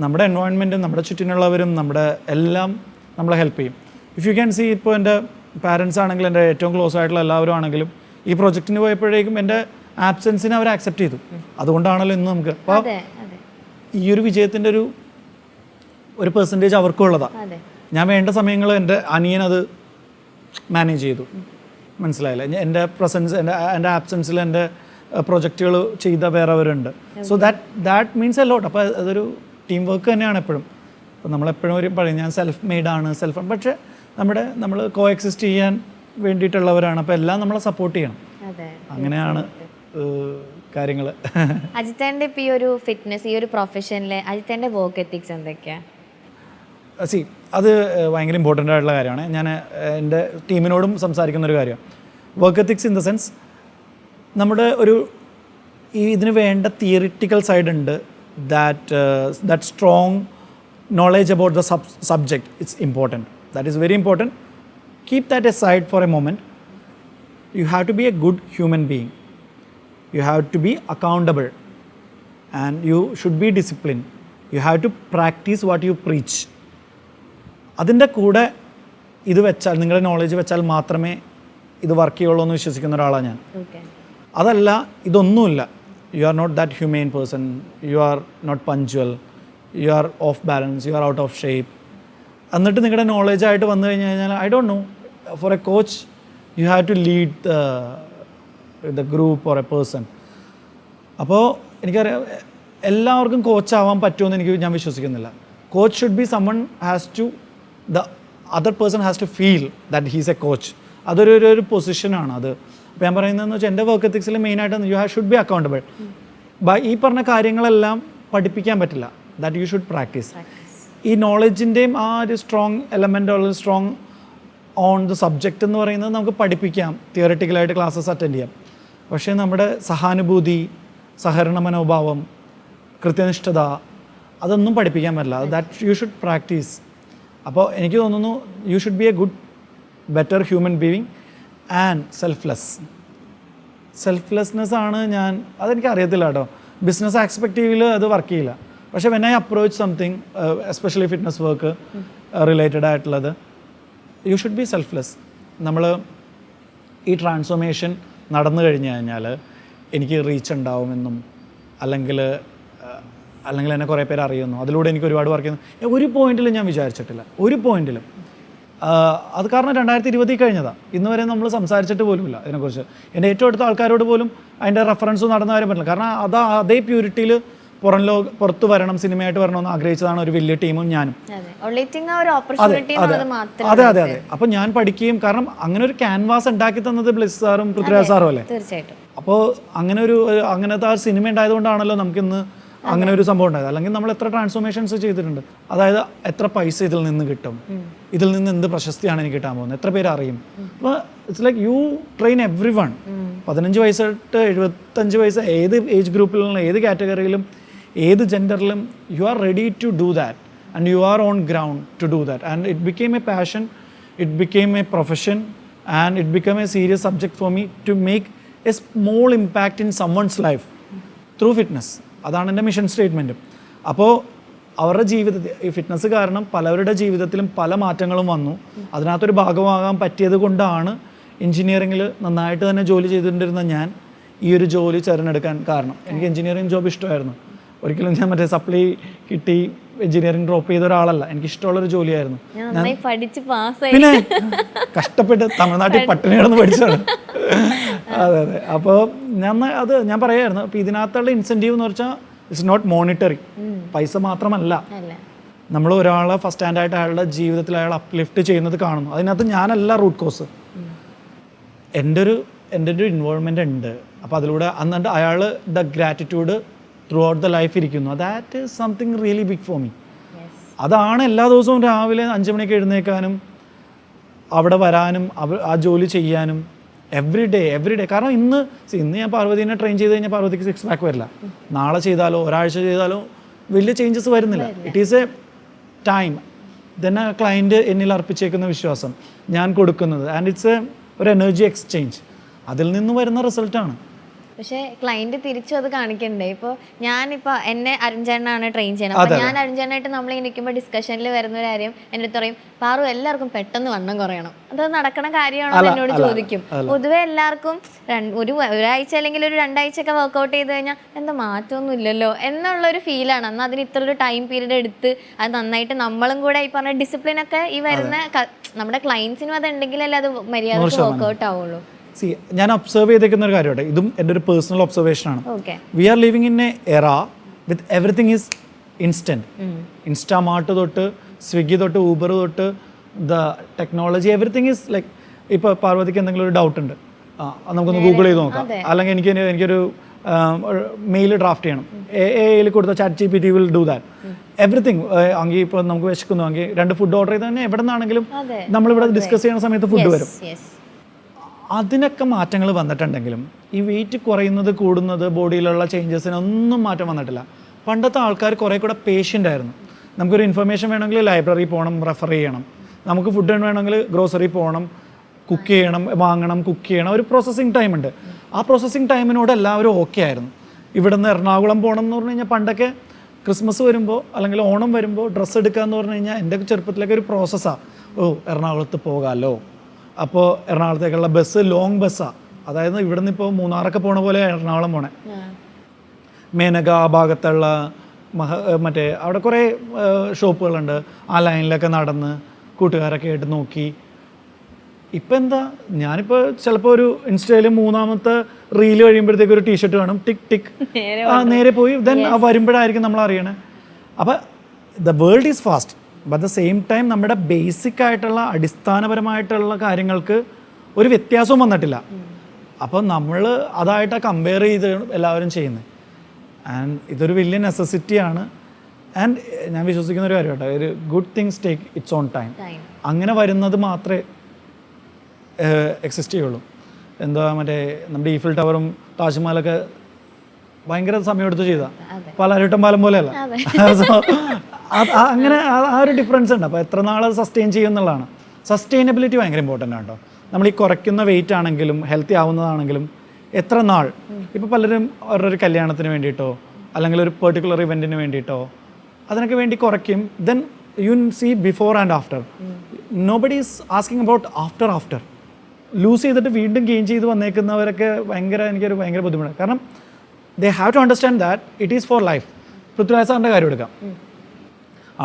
S2: നമ്മുടെ എൻവയോൺമെൻറ്റും നമ്മുടെ ചുറ്റിനുള്ളവരും നമ്മുടെ എല്ലാം നമ്മളെ ഹെൽപ്പ് ചെയ്യും. ഇഫ് യു ക്യാൻ സീ, ഇപ്പോൾ എൻ്റെ പാരൻസ് ആണെങ്കിലും എൻ്റെ ഏറ്റവും ക്ലോസ് ആയിട്ടുള്ള എല്ലാവരും ആണെങ്കിലും ഈ പ്രൊജക്റ്റിന് പോയപ്പോഴേക്കും എൻ്റെ ആബ്സെൻസിനെ അവർ ആക്സെപ്റ്റ് ചെയ്തു. അതുകൊണ്ടാണല്ലോ ഇന്ന് നമുക്ക് അപ്പോൾ ഈ ഒരു വിജയത്തിൻ്റെ ഒരു പെർസെൻറ്റേജ് അവർക്കും ഉള്ളതാണ്. ഞാൻ വേണ്ട സമയങ്ങൾ എൻ്റെ അനിയൻ അത് മാനേജ് ചെയ്തു. മനസ്സിലായില്ല, എൻ്റെ പ്രസൻസ് എൻ്റെ ആബ്സെൻസിൽ എൻ്റെ പ്രൊജക്റ്റുകൾ ചെയ്ത വേറെവരുണ്ട്. So that means a lot. അപ്പോൾ അതൊരു ടീം വർക്ക് തന്നെയാണ് എപ്പോഴും. അപ്പോൾ നമ്മളെപ്പോഴും ഒരു പറയും ഞാൻ സെൽഫ് മെയ്ഡാണ് പക്ഷേ നമ്മൾ കോ എക്സിസ്റ്റ് ചെയ്യാൻ വേണ്ടിയിട്ടുള്ളവരാണ്. അപ്പോൾ എല്ലാം നമ്മളെ സപ്പോർട്ട് ചെയ്യണം. അങ്ങനെയാണ് കാര്യങ്ങൾ.
S1: അജിത്തേൻ്റെ ഇപ്പോൾ ഈ ഒരു ഫിറ്റ്നസ്, ഈ ഒരു പ്രൊഫഷനിൽ അജിത്തേൻ്റെ വർക്ക് എത്തിക്സ് എന്തൊക്കെയാണ്?
S2: അത് ഭയങ്കര ഇമ്പോർട്ടൻ്റ് ആയിട്ടുള്ള കാര്യമാണ്. ഞാൻ എൻ്റെ ടീമിനോടും സംസാരിക്കുന്ന ഒരു കാര്യമാണ് work ethics. In the sense നമ്മുടെ ഇതിന് വേണ്ട തിയറിറ്റിക്കൽ സൈഡ് ഉണ്ട്. That strong knowledge about the subject, it's important. That is very important. Keep that aside for a moment. You have to be a good human being. You have to be accountable and you should be disciplined. You have to practice what you preach. അതിൻ്റെ കൂടെ ഇത് വെച്ചാൽ, നിങ്ങളുടെ knowledge വെച്ചാൽ മാത്രമേ ഇത് work ചെയ്യുള്ളൂ എന്ന് വിശ്വസിക്കുന്ന ഒരാളാണ് ഞാൻ. അതല്ല, ഇതൊന്നുമില്ല, you are not that humane person, you are not punctual, you are off balance, you are out of shape, എന്നിട്ട് നിങ്ങളുടെ നോളജായിട്ട് വന്നു കഴിഞ്ഞ് കഴിഞ്ഞാൽ I don't know, for a coach you have to lead the group or a person. അപ്പോൾ എനിക്കറിയാം എല്ലാവർക്കും കോച്ചാവാൻ പറ്റുമെന്ന് ഞാൻ വിശ്വസിക്കുന്നില്ല. Coach should be someone has to, the other person has to feel that he's a coach. അതൊരു പൊസിഷനാണ് അത്. അപ്പോൾ ഞാൻ പറയുന്നതെന്ന് വെച്ചാൽ എൻ്റെ വർക്ക് എത്തിക്സിൽ മെയിനായിട്ട് യു ഷുഡ് ബി അക്കൗണ്ടബിൾ. ഈ പറഞ്ഞ കാര്യങ്ങളെല്ലാം പഠിപ്പിക്കാൻ പറ്റില്ല. That you should practice. ഈ നോളജിൻ്റെയും ആ ഒരു സ്ട്രോങ് എലമെൻ്റ് ഉള്ള സ്ട്രോങ് ഓൺ ദ സബ്ജക്റ്റ് എന്ന് പറയുന്നത് നമുക്ക് പഠിപ്പിക്കാം, തിയറിറ്റിക്കലായിട്ട് ക്ലാസ്സസ് അറ്റൻഡ് ചെയ്യാം. പക്ഷേ നമ്മുടെ സഹാനുഭൂതി, സഹകരണ മനോഭാവം, കൃത്യനിഷ്ഠത, അതൊന്നും പഠിപ്പിക്കാൻ പറ്റില്ല. That you should practice. അപ്പോൾ എനിക്ക് തോന്നുന്നു you should be A good better human being and selflessness ആണ് അതെനിക്ക് അറിയത്തില്ല കേട്ടോ. ബിസിനസ് ആസ്പെക്റ്റീവിൽ അത് വർക്ക് ചെയ്യില്ല. പക്ഷേ when I approach something especially fitness work related ആയിട്ടുള്ളത്, യു ഷുഡ് ബി സെൽഫ്ലെസ്. നമ്മൾ ഈ ട്രാൻസ്ഫോർമേഷൻ നടന്നു കഴിഞ്ഞ് കഴിഞ്ഞാൽ എനിക്ക് റീച്ച് ഉണ്ടാവുമെന്നും അല്ലെങ്കിൽ എന്നെ കുറേ പേര് അറിയുന്നു, അതിലൂടെ എനിക്ക് ഒരുപാട് വർക്ക് ചെയ്യുന്നു, ഒരു പോയിന്റിലും ഞാൻ വിചാരിച്ചിട്ടില്ല. ഒരു പോയിന്റിലും. അത് കാരണം 2020 കഴിഞ്ഞതാണ്. ഇന്ന് വരെ നമ്മൾ സംസാരിച്ചിട്ട് പോലുമില്ല ഇതിനെക്കുറിച്ച്. എൻ്റെ ഏറ്റവും അടുത്ത ആൾക്കാരോട് പോലും അതിൻ്റെ റെഫറൻസ് നടന്ന കാര്യം പറ്റില്ല. കാരണം അതേ പ്യൂരിറ്റിയിൽ പുറത്ത് വരണം, സിനിമയായിട്ട് വരണമെന്ന് ആഗ്രഹിച്ചതാണ് ഒരു വലിയ ടീമും ഞാനും. അതെ. അപ്പോൾ ഞാൻ പഠിക്കുകയും, കാരണം അങ്ങനെ ഒരു ക്യാൻവാസ് ഉണ്ടാക്കി തന്നത് ബ്ലിസ് സാറും പൃഥ്വിരാജ് സാറും അല്ലേ.
S1: തീർച്ചയായിട്ടും.
S2: അപ്പോൾ അങ്ങനത്തെ ആ സിനിമ ഉണ്ടായതുകൊണ്ടാണല്ലോ നമുക്കിന്ന് അങ്ങനെ ഒരു സംഭവം ഉണ്ടായത്. അല്ലെങ്കിൽ നമ്മൾ എത്ര ട്രാൻസ്ഫോർമേഷൻസ് ചെയ്തിട്ടുണ്ട്. അതായത് എത്ര പൈസ ഇതിൽ നിന്ന് കിട്ടും, ഇതിൽ നിന്ന് എന്ത് പ്രശസ്തിയാണ് എനിക്ക് കിട്ടാൻ പോകുന്നത്, എത്ര പേര് അറിയും. അപ്പോൾ it's like you train every one. 15 വയസ്സ് തൊട്ട് 75 വയസ്സ്, ഏത് ഏജ് ഗ്രൂപ്പിലുള്ള, ഏത് കാറ്റഗറിയിലും, ഏത് ജെൻഡറിലും, you are ready to do that and you are on ground to do that. And it became a passion, it became a profession and it become a serious subject for me to make a small impact in someone's life through fitness. അതാണ് എൻ്റെ mission statement. അപ്പോൾ അവരുടെ ജീവിതത്തിൽ ഈ fitness കാരണം പലവരുടെ ജീവിതത്തിലും പല മാറ്റങ്ങളും വന്നു. അതിനകത്തൊരു ഭാഗമാകാൻ പറ്റിയത് കൊണ്ടാണ് എൻജിനീയറിങ്ങിൽ നന്നായിട്ട് തന്നെ ജോലി ചെയ്തുകൊണ്ടിരുന്ന ഞാൻ ഈ ഒരു ജോലി തിരഞ്ഞെടുക്കാൻ കാരണം. എനിക്ക് എൻജിനീയറിംഗ് ജോബ് ഇഷ്ടമായിരുന്നു. ഒരിക്കലും ഞാൻ മറ്റേ സപ്ലൈ കിട്ടി എൻജിനീയറിംഗ് ഡ്രോപ്പ് ചെയ്ത ഒരാളല്ല. എനിക്ക് ഇഷ്ടമുള്ളൊരു ജോലിയായിരുന്നു. പിന്നെ കഷ്ടപ്പെട്ട് തമിഴ്നാട്ടിൽ പട്ടിണി കിടന്ന് പഠിച്ചതാണ്. അതെ. അപ്പോൾ ഞാൻ പറയായിരുന്നു. അപ്പോൾ ഇതിനകത്തുള്ള ഇൻസെൻറ്റീവ് എന്ന് വെച്ചാൽ ഇറ്റ്സ് നോട്ട് മോണിറ്ററി, പൈസ മാത്രമല്ല. നമ്മൾ ഒരാളെ ഫസ്റ്റ് ഹാൻഡായിട്ട് അയാളുടെ ജീവിതത്തിൽ അയാൾ അപ്ലിഫ്റ്റ് ചെയ്യുന്നത് കാണുന്നു. അതിനകത്ത് ഞാനല്ല റൂട്ട് കോസ്, എൻ്റെ ഒരു ഇൻവോൾവ്മെൻ്റ് ഉണ്ട്. അപ്പോൾ അതിലൂടെ എന്നിട്ട് അയാൾ the gratitude throughout the life ഇരിക്കുന്നു. That is something really big for me. അതാണ് എല്ലാ ദിവസവും രാവിലെ 5 മണിക്ക് എഴുന്നേൽക്കാനും അവിടെ വരാനും ആ ജോലി ചെയ്യാനും എവറി ഡേ. കാരണം ഇന്ന് ഞാൻ പാർവതീനെ ട്രെയിൻ ചെയ്ത് കഴിഞ്ഞാൽ പാർവതിക്ക് 6 പാക്ക് വരില്ല. നാളെ ചെയ്താലോ ഒരാഴ്ച ചെയ്താലോ വലിയ ചേഞ്ചസ് വരുന്നില്ല. It is A time. Then ആ ക്ലയൻറ്റ് എന്നിൽ അർപ്പിച്ചേക്കുന്ന വിശ്വാസം ഞാൻ കൊടുക്കുന്നത്, ആൻഡ് ഇറ്റ്സ് ഒരു എനർജി എക്സ്ചേഞ്ച്. അതിൽ നിന്ന് വരുന്ന റിസൾട്ടാണ്.
S1: പക്ഷേ ക്ലയന്റ് തിരിച്ചും അത് കാണിക്കണ്ടേ? ഇപ്പോൾ ഞാനിപ്പോൾ എന്നെ അരുൺചേട്ടനാണ് ട്രെയിൻ ചെയ്യണം. അപ്പോൾ ഞാൻ അരുൺചേട്ടനായിട്ട് നമ്മളിങ്ങനെ നിൽക്കുമ്പോൾ ഡിസ്കഷനിൽ വരുന്ന ഒരു കാര്യം എൻ്റെ അടുത്ത് പറയും, പാറു എല്ലാവർക്കും പെട്ടെന്ന് വണ്ണം കുറയണം, അത് നടക്കണ കാര്യമാണോ എന്ന് എന്നോട് ചോദിക്കും. പൊതുവെ എല്ലാവർക്കും ഒരാഴ്ച അല്ലെങ്കിൽ ഒരു 2 ആഴ്ചയൊക്കെ വർക്കൗട്ട് ചെയ്ത് കഴിഞ്ഞാൽ എന്താ മാറ്റമൊന്നും ഇല്ലല്ലോ എന്നുള്ളൊരു ഫീലാണ്. എന്നാൽ അതിന് ഇത്ര ഒരു ടൈം പീരീഡ് എടുത്ത് അത് നന്നായിട്ട് നമ്മളും കൂടെ ഈ പറഞ്ഞ ഡിസിപ്ലിനൊക്കെ ഈ വരുന്ന നമ്മുടെ ക്ലയൻസിനും അത് ഉണ്ടെങ്കിലല്ലേ അത് മര്യാദക്ക് വർക്കൗട്ട് ആവുള്ളൂ.
S2: ഞാൻ ഒബ്സർവ് ചെയ്തേക്കുന്ന ഒരു കാര്യമായിട്ട്, ഇതും എൻ്റെ ഒരു പേഴ്സണൽ ഒബ്സർവേഷനാണ്. We are living in a era with everything is instant. Instamart തൊട്ട് സ്വിഗ്ഗി തൊട്ട് ഊബർ തൊട്ട് the technology everything is like, ഇപ്പോൾ പാർവതിക്ക് എന്തെങ്കിലും ഒരു ഡൗട്ട് ഉണ്ട്, നമുക്കൊന്ന് ഗൂഗിൾ ചെയ്ത് നോക്കാം. അല്ലെങ്കിൽ എനിക്കൊരു മെയിൽ ഡ്രാഫ്റ്റ് ചെയ്യണം, എയിൽ കൊടുത്ത ChatGPT will do that everything. എങ്കിൽ ഇപ്പോൾ നമുക്ക് വിശക്കുന്നു എങ്കിൽ 2 ഫുഡ് ഓർഡർ ചെയ്ത് തന്നെ എവിടെ നിന്നാണെങ്കിലും നമ്മളിവിടെ ഡിസ്കസ് ചെയ്യുന്ന സമയത്ത് ഫുഡ് വരും. അതിനൊക്കെ മാറ്റങ്ങൾ വന്നിട്ടുണ്ടെങ്കിലും ഈ വെയിറ്റ് കുറയുന്നത് കൂടുന്നത് ബോഡിയിലുള്ള ചേഞ്ചസിനൊന്നും മാറ്റം വന്നിട്ടില്ല. പണ്ടത്തെ ആൾക്കാർ കുറേ കൂടെ പേഷ്യൻ്റ് ആയിരുന്നു. നമുക്കൊരു ഇൻഫർമേഷൻ വേണമെങ്കിൽ ലൈബ്രറി പോകണം, റെഫർ ചെയ്യണം. നമുക്ക് ഫുഡ് വേണമെങ്കിൽ ഗ്രോസറി പോകണം, കുക്ക് ചെയ്യണം, വാങ്ങണം, കുക്ക് ചെയ്യണം. ഒരു പ്രോസസ്സിങ് ടൈം ഉണ്ട്. ആ പ്രോസസ്സിങ് ടൈമിനോട് എല്ലാവരും ഓക്കെ ആയിരുന്നു. ഇവിടെ നിന്ന് എറണാകുളം പോകണം എന്ന് പറഞ്ഞു കഴിഞ്ഞാൽ പണ്ടൊക്കെ ക്രിസ്മസ് വരുമ്പോൾ അല്ലെങ്കിൽ ഓണം വരുമ്പോൾ ഡ്രസ്സ് എടുക്കുക എന്ന് പറഞ്ഞു കഴിഞ്ഞാൽ എൻ്റെ ചെറുപ്പത്തിലൊക്കെ ഒരു പ്രോസസ്സാണ്. എറണാകുളത്ത് പോകാമല്ലോ, അപ്പോൾ എറണാകുളത്തേക്കുള്ള ബസ് ലോങ് ബസ്സാണ്. അതായത് ഇവിടെ നിന്ന് ഇപ്പോൾ മൂന്നാറൊക്കെ പോണ പോലെ എറണാകുളം പോണേ. മേനക ആ ഭാഗത്തുള്ള മറ്റേ അവിടെ കുറേ ഷോപ്പുകളുണ്ട്. ആ ലൈനിലൊക്കെ നടന്ന് കൂട്ടുകാരൊക്കെ ആയിട്ട് നോക്കി. ഇപ്പം എന്താ, ഞാനിപ്പോൾ ചിലപ്പോൾ ഒരു ഇൻസ്റ്റയിൽ 3ാമത്തെ റീല് കഴിയുമ്പോഴത്തേക്ക് ഒരു ടീഷർട്ട് കാണും, ടിക് ടിക്, നേരെ പോയി ദെൻ വരുമ്പോഴായിരിക്കും നമ്മൾ അറിയണേ. അപ്പോൾ the world is fast, but the same time നമ്മുടെ ബേസിക് ആയിട്ടുള്ള അടിസ്ഥാനപരമായിട്ടുള്ള കാര്യങ്ങൾക്ക് ഒരു വ്യത്യാസവും വന്നിട്ടില്ല. അപ്പോൾ നമ്മൾ അതായിട്ടാണ് കമ്പയർ ചെയ്ത് എല്ലാവരും ചെയ്യുന്നത്. ആൻഡ് ഇതൊരു വലിയ നെസസിറ്റിയാണ്. ആൻഡ് ഞാൻ വിശ്വസിക്കുന്ന ഒരു കാര്യം കേട്ടോ, ഒരു good things take it's on time. അങ്ങനെ വരുന്നത് മാത്രമേ എക്സിസ്റ്റ് ചെയ്യുള്ളൂ. എന്താ മറ്റേ നമ്മുടെ ഈഫിൽ ടവറും താജ്മഹലൊക്കെ ഭയങ്കര സമയമെടുത്ത് ചെയ്താൽ പാലാരിവട്ടം പാലം പോലെയല്ല. സോ അങ്ങനെ ആ ഒരു ഡിഫറൻസ് ഉണ്ട്. അപ്പോൾ എത്ര നാൾ അത് സസ്റ്റെയിൻ ചെയ്യും എന്നുള്ളതാണ്. സസ്റ്റെയിനബിലിറ്റി ഭയങ്കര ഇമ്പോർട്ടൻ്റ് ആണ് കേട്ടോ. നമ്മൾ ഈ കുറയ്ക്കുന്ന വെയിറ്റ് ആണെങ്കിലും ഹെൽത്തി ആവുന്നതാണെങ്കിലും എത്ര നാൾ, ഇപ്പോൾ പലരും അവരുടെ കല്യാണത്തിന് വേണ്ടിയിട്ടോ അല്ലെങ്കിൽ ഒരു പെർട്ടിക്കുലർ ഇവൻറ്റിന് വേണ്ടിയിട്ടോ അതിനൊക്കെ വേണ്ടി കുറയ്ക്കും. Then you see before and after. Nobody is asking about after. Lose ചെയ്തിട്ട് വീണ്ടും ഗെയിൻ ചെയ്ത് വന്നേക്കുന്നവരൊക്കെ എനിക്കൊരു ഭയങ്കര ബുദ്ധിമുട്ടാണ്. കാരണം they have to understand that it is for life. Prithviraj സാറിൻ്റെ കാര്യം എടുക്കാം.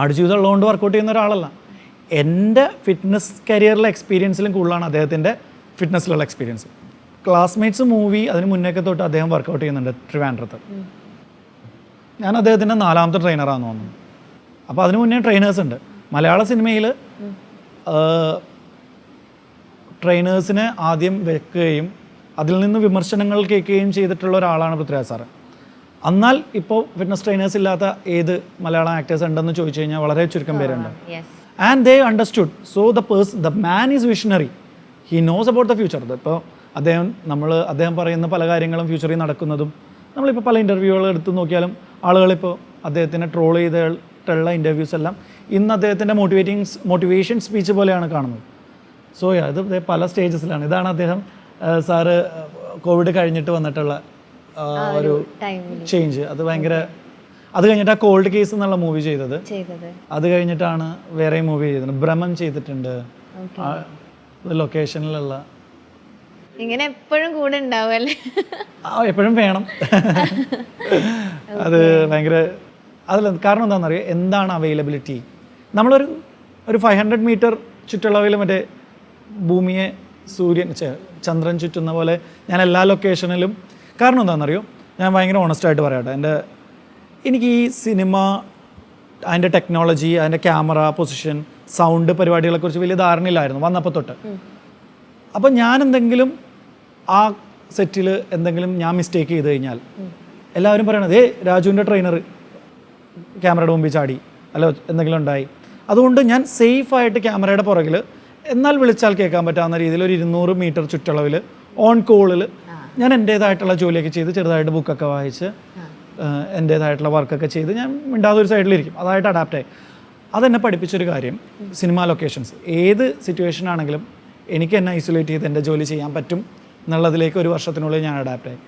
S2: ആടുജീവിതം ഉള്ളതുകൊണ്ട് വർക്കൗട്ട് ചെയ്യുന്ന ഒരാളല്ല. എൻ്റെ ഫിറ്റ്നസ് കരിയറിലെ എക്സ്പീരിയൻസിലും കൂടുതലാണ് അദ്ദേഹത്തിൻ്റെ ഫിറ്റ്നസ്സിലുള്ള എക്സ്പീരിയൻസ്. ക്ലാസ്മേറ്റ്സ് മൂവി അതിന് മുന്നേക്കെ തൊട്ട് അദ്ദേഹം വർക്കൗട്ട് ചെയ്യുന്നുണ്ട് ട്രിവാൻഡ്രത്ത്. ഞാൻ അദ്ദേഹത്തിൻ്റെ 4ാമത്തെ ട്രെയിനറാണെന്ന് തോന്നുന്നു. അപ്പോൾ അതിന് മുന്നേ ട്രെയിനേഴ്സ് ഉണ്ട്. മലയാള സിനിമയിൽ ട്രെയിനേഴ്സിനെ ആദ്യം വെക്കുകയും അതിൽ നിന്ന് വിമർശനങ്ങൾ കേൾക്കുകയും ചെയ്തിട്ടുള്ള ഒരാളാണ് പൃഥ്വിരാജ് സാറ്. എന്നാൽ ഇപ്പോൾ ഫിറ്റ്നസ് ട്രെയിനേഴ്സ് ഇല്ലാത്ത ഏത് മലയാളം ആക്ടേഴ്സ് ഉണ്ടെന്ന് ചോദിച്ചു കഴിഞ്ഞാൽ വളരെ ചുരുക്കം പേരുണ്ട്. And they understood. So the man is visionary. He knows about the future. ഇപ്പോൾ അദ്ദേഹം പറയുന്ന പല കാര്യങ്ങളും ഫ്യൂച്ചറിൽ നടക്കുന്നതും നമ്മളിപ്പോൾ പല ഇൻ്റർവ്യൂകൾ എടുത്ത് നോക്കിയാലും ആളുകളിപ്പോൾ അദ്ദേഹത്തിനെ ട്രോൾ ചെയ്തിട്ടുള്ള ഇൻ്റർവ്യൂസ് എല്ലാം ഇന്ന് അദ്ദേഹത്തിൻ്റെ മോട്ടിവേഷൻ സ്പീച്ച് പോലെയാണ് കാണുന്നത്. സോ ഇത് പല സ്റ്റേജസിലാണ്. ഇതാണ് അദ്ദേഹം സാറ് കോവിഡ് കഴിഞ്ഞിട്ട് വന്നിട്ടുള്ള ഒരു ചേഞ്ച്. അത് ഭയങ്കര, അത് കഴിഞ്ഞിട്ട് ആ കോൾഡ് കേസ് എന്നുള്ള മൂവി ചെയ്തത്. അത് കഴിഞ്ഞിട്ടാണ് വേറെ മൂവി ചെയ്തത്. ഭ്രമം ചെയ്തിട്ടുണ്ട്. ലൊക്കേഷനിലുള്ള
S1: ഇങ്ങനെ എപ്പോഴും കൂടെ ഉണ്ടാവുമല്ലേ?
S2: എപ്പോഴും വേണം. അത് ഭയങ്കര അതിൽ കാരണം എന്താണെന്നറിയാം, എന്താണ് അവൈലബിലിറ്റി. നമ്മളൊരു 500 മീറ്റർ ചുറ്റളവിൽ മറ്റേ ഭൂമിയെ ചന്ദ്രൻ ചുറ്റുന്ന പോലെ ഞാൻ എല്ലാ ലൊക്കേഷനിലും. കാരണം എന്താണെന്നറിയോ, ഞാൻ ഭയങ്കര ഓണസ്റ്റായിട്ട് പറയട്ടെ, എനിക്ക് ഈ സിനിമ, അതിൻ്റെ ടെക്നോളജി, അതിൻ്റെ ക്യാമറ പൊസിഷൻ, സൗണ്ട് പരിപാടികളെക്കുറിച്ച് വലിയ ധാരണയില്ലായിരുന്നു വന്നപ്പോൾ തൊട്ട്. അപ്പോൾ ഞാൻ എന്തെങ്കിലും ആ സെറ്റിൽ എന്തെങ്കിലും ഞാൻ മിസ്റ്റേക്ക് ചെയ്ത് കഴിഞ്ഞാൽ എല്ലാവരും പറയണത് രാജുവിൻ്റെ ട്രെയിനർ ക്യാമറയുടെ മുമ്പിൽ ചാടി അല്ല എന്തെങ്കിലും ഉണ്ടായി. അതുകൊണ്ട് ഞാൻ സേഫായിട്ട് ക്യാമറയുടെ പുറകിൽ എന്നാൽ വിളിച്ചാൽ കേൾക്കാൻ പറ്റാവുന്ന രീതിയിൽ ഒരു 200 മീറ്റർ ചുറ്റളവിൽ ഓൺ കോളിൽ ഞാൻ എൻ്റേതായിട്ടുള്ള ജോലിയൊക്കെ ചെയ്ത് ചെറുതായിട്ട് ബുക്കൊക്കെ വായിച്ച് എൻ്റേതായിട്ടുള്ള വർക്കൊക്കെ ചെയ്ത് ഞാൻ മിണ്ടാതെ ഒരു സൈഡിലിരിക്കും. അതായിട്ട് അഡാപ്റ്റായി. അതെന്നെ പഠിപ്പിച്ചൊരു കാര്യം, സിനിമ ലൊക്കേഷൻസ് ഏത് സിറ്റുവേഷൻ ആണെങ്കിലും എനിക്ക് എന്നെ ഐസൊലേറ്റ് ചെയ്ത് എൻ്റെ ജോലി ചെയ്യാൻ പറ്റും എന്നുള്ളതിലേക്ക് 1 വർഷത്തിനുള്ളിൽ ഞാൻ അഡാപ്റ്റായി.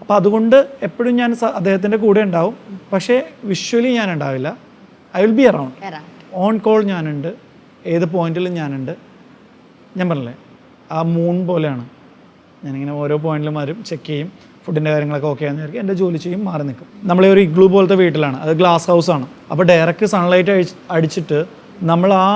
S2: അപ്പോൾ അതുകൊണ്ട് എപ്പോഴും ഞാൻ അദ്ദേഹത്തിൻ്റെ കൂടെ ഉണ്ടാവും, പക്ഷേ വിഷ്വലി ഞാൻ ഉണ്ടാവില്ല. I will be around. On call ഞാനുണ്ട്, ഏത് പോയിന്റിലും ഞാനുണ്ട്. ഞാൻ പറഞ്ഞില്ലേ ആ മൂൺ പോലെയാണ്, ഞാനിങ്ങനെ ഓരോ പോയിന്റിലും വരും, ചെക്ക് ചെയ്യും, ഫുഡിൻ്റെ കാര്യങ്ങളൊക്കെ ഓക്കെ ആണെന്ന് വിചാരിക്കും, എൻ്റെ ജോലി ചെയ്യും, മാറി നിൽക്കും. നമ്മളെ ഒരു ഇഗ്ലൂ പോലത്തെ വീട്ടിലാണ്, അത് ഗ്ലാസ് ഹൗസാണ്. അപ്പോൾ ഡയറക്റ്റ് സൺലൈറ്റ് അടിച്ചിട്ട് നമ്മൾ ആ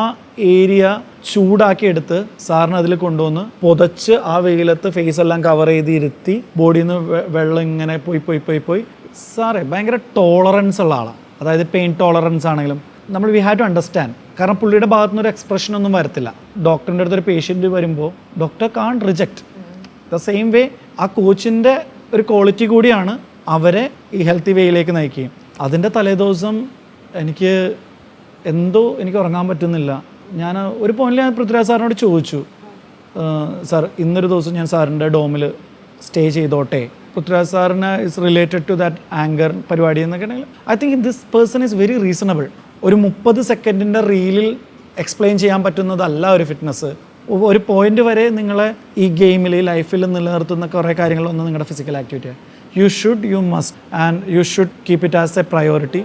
S2: ഏരിയ ചൂടാക്കി എടുത്ത് സാറിന് അതിൽ കൊണ്ടുവന്ന് പുതച്ച് ആ വെയിലത്ത് ഫേസ് എല്ലാം കവർ ചെയ്ത് ഇരുത്തി ബോഡിയിൽ നിന്ന് വെള്ളം ഇങ്ങനെ പോയി സാറേ ഭയങ്കര ടോളറൻസ് ഉള്ള ആളാണ്. അതായത് പെയിൻ ടോളറൻസ് ആണെങ്കിലും നമ്മൾ വി ഹാവ് ടു അണ്ടർസ്റ്റാൻഡ്. കാരണം പുള്ളിയുടെ ഭാഗത്തു നിന്നൊരു എക്സ്പ്രഷൻ ഒന്നും വരത്തില്ല. ഡോക്ടറിൻ്റെ അടുത്തൊരു പേഷ്യൻറ്റ് വരുമ്പോൾ doctor can't reject. The same way ആ കോച്ചിൻ്റെ ഒരു ക്വാളിറ്റി കൂടിയാണ് അവരെ ഈ ഹെൽത്തി വേയിലേക്ക് നയിക്കുകയും. അതിൻ്റെ തലേദിവസം എനിക്ക് ഉറങ്ങാൻ പറ്റുന്നില്ല. ഞാൻ ഒരു പോയിന്റിൽ ഞാൻ പൃഥ്വിരാജ് സാറിനോട് ചോദിച്ചു, സാർ ഇന്നൊരു ദിവസം ഞാൻ സാറിൻ്റെ ഡോമിൽ സ്റ്റേ ചെയ്തോട്ടെ, പൃഥ്വിരാജ് സാറിന് is related to that anchor പരിപാടി എന്നൊക്കെ ഉണ്ടെങ്കിൽ I think this person is very reasonable. ഒരു 30 സെക്കൻഡിൻ്റെ റീലിൽ എക്സ്പ്ലെയിൻ ചെയ്യാൻ പറ്റുന്നതല്ല ഒരു ഫിറ്റ്നസ്. ഒരു പോയിന്റ് വരെ നിങ്ങളെ ഈ ഗെയിമിൽ ഈ ലൈഫിൽ നിലനിർത്തുന്ന കുറേ കാര്യങ്ങളൊന്നും നിങ്ങളുടെ ഫിസിക്കൽ ആക്ടിവിറ്റിയാണ്. You must and you should keep it as a priority.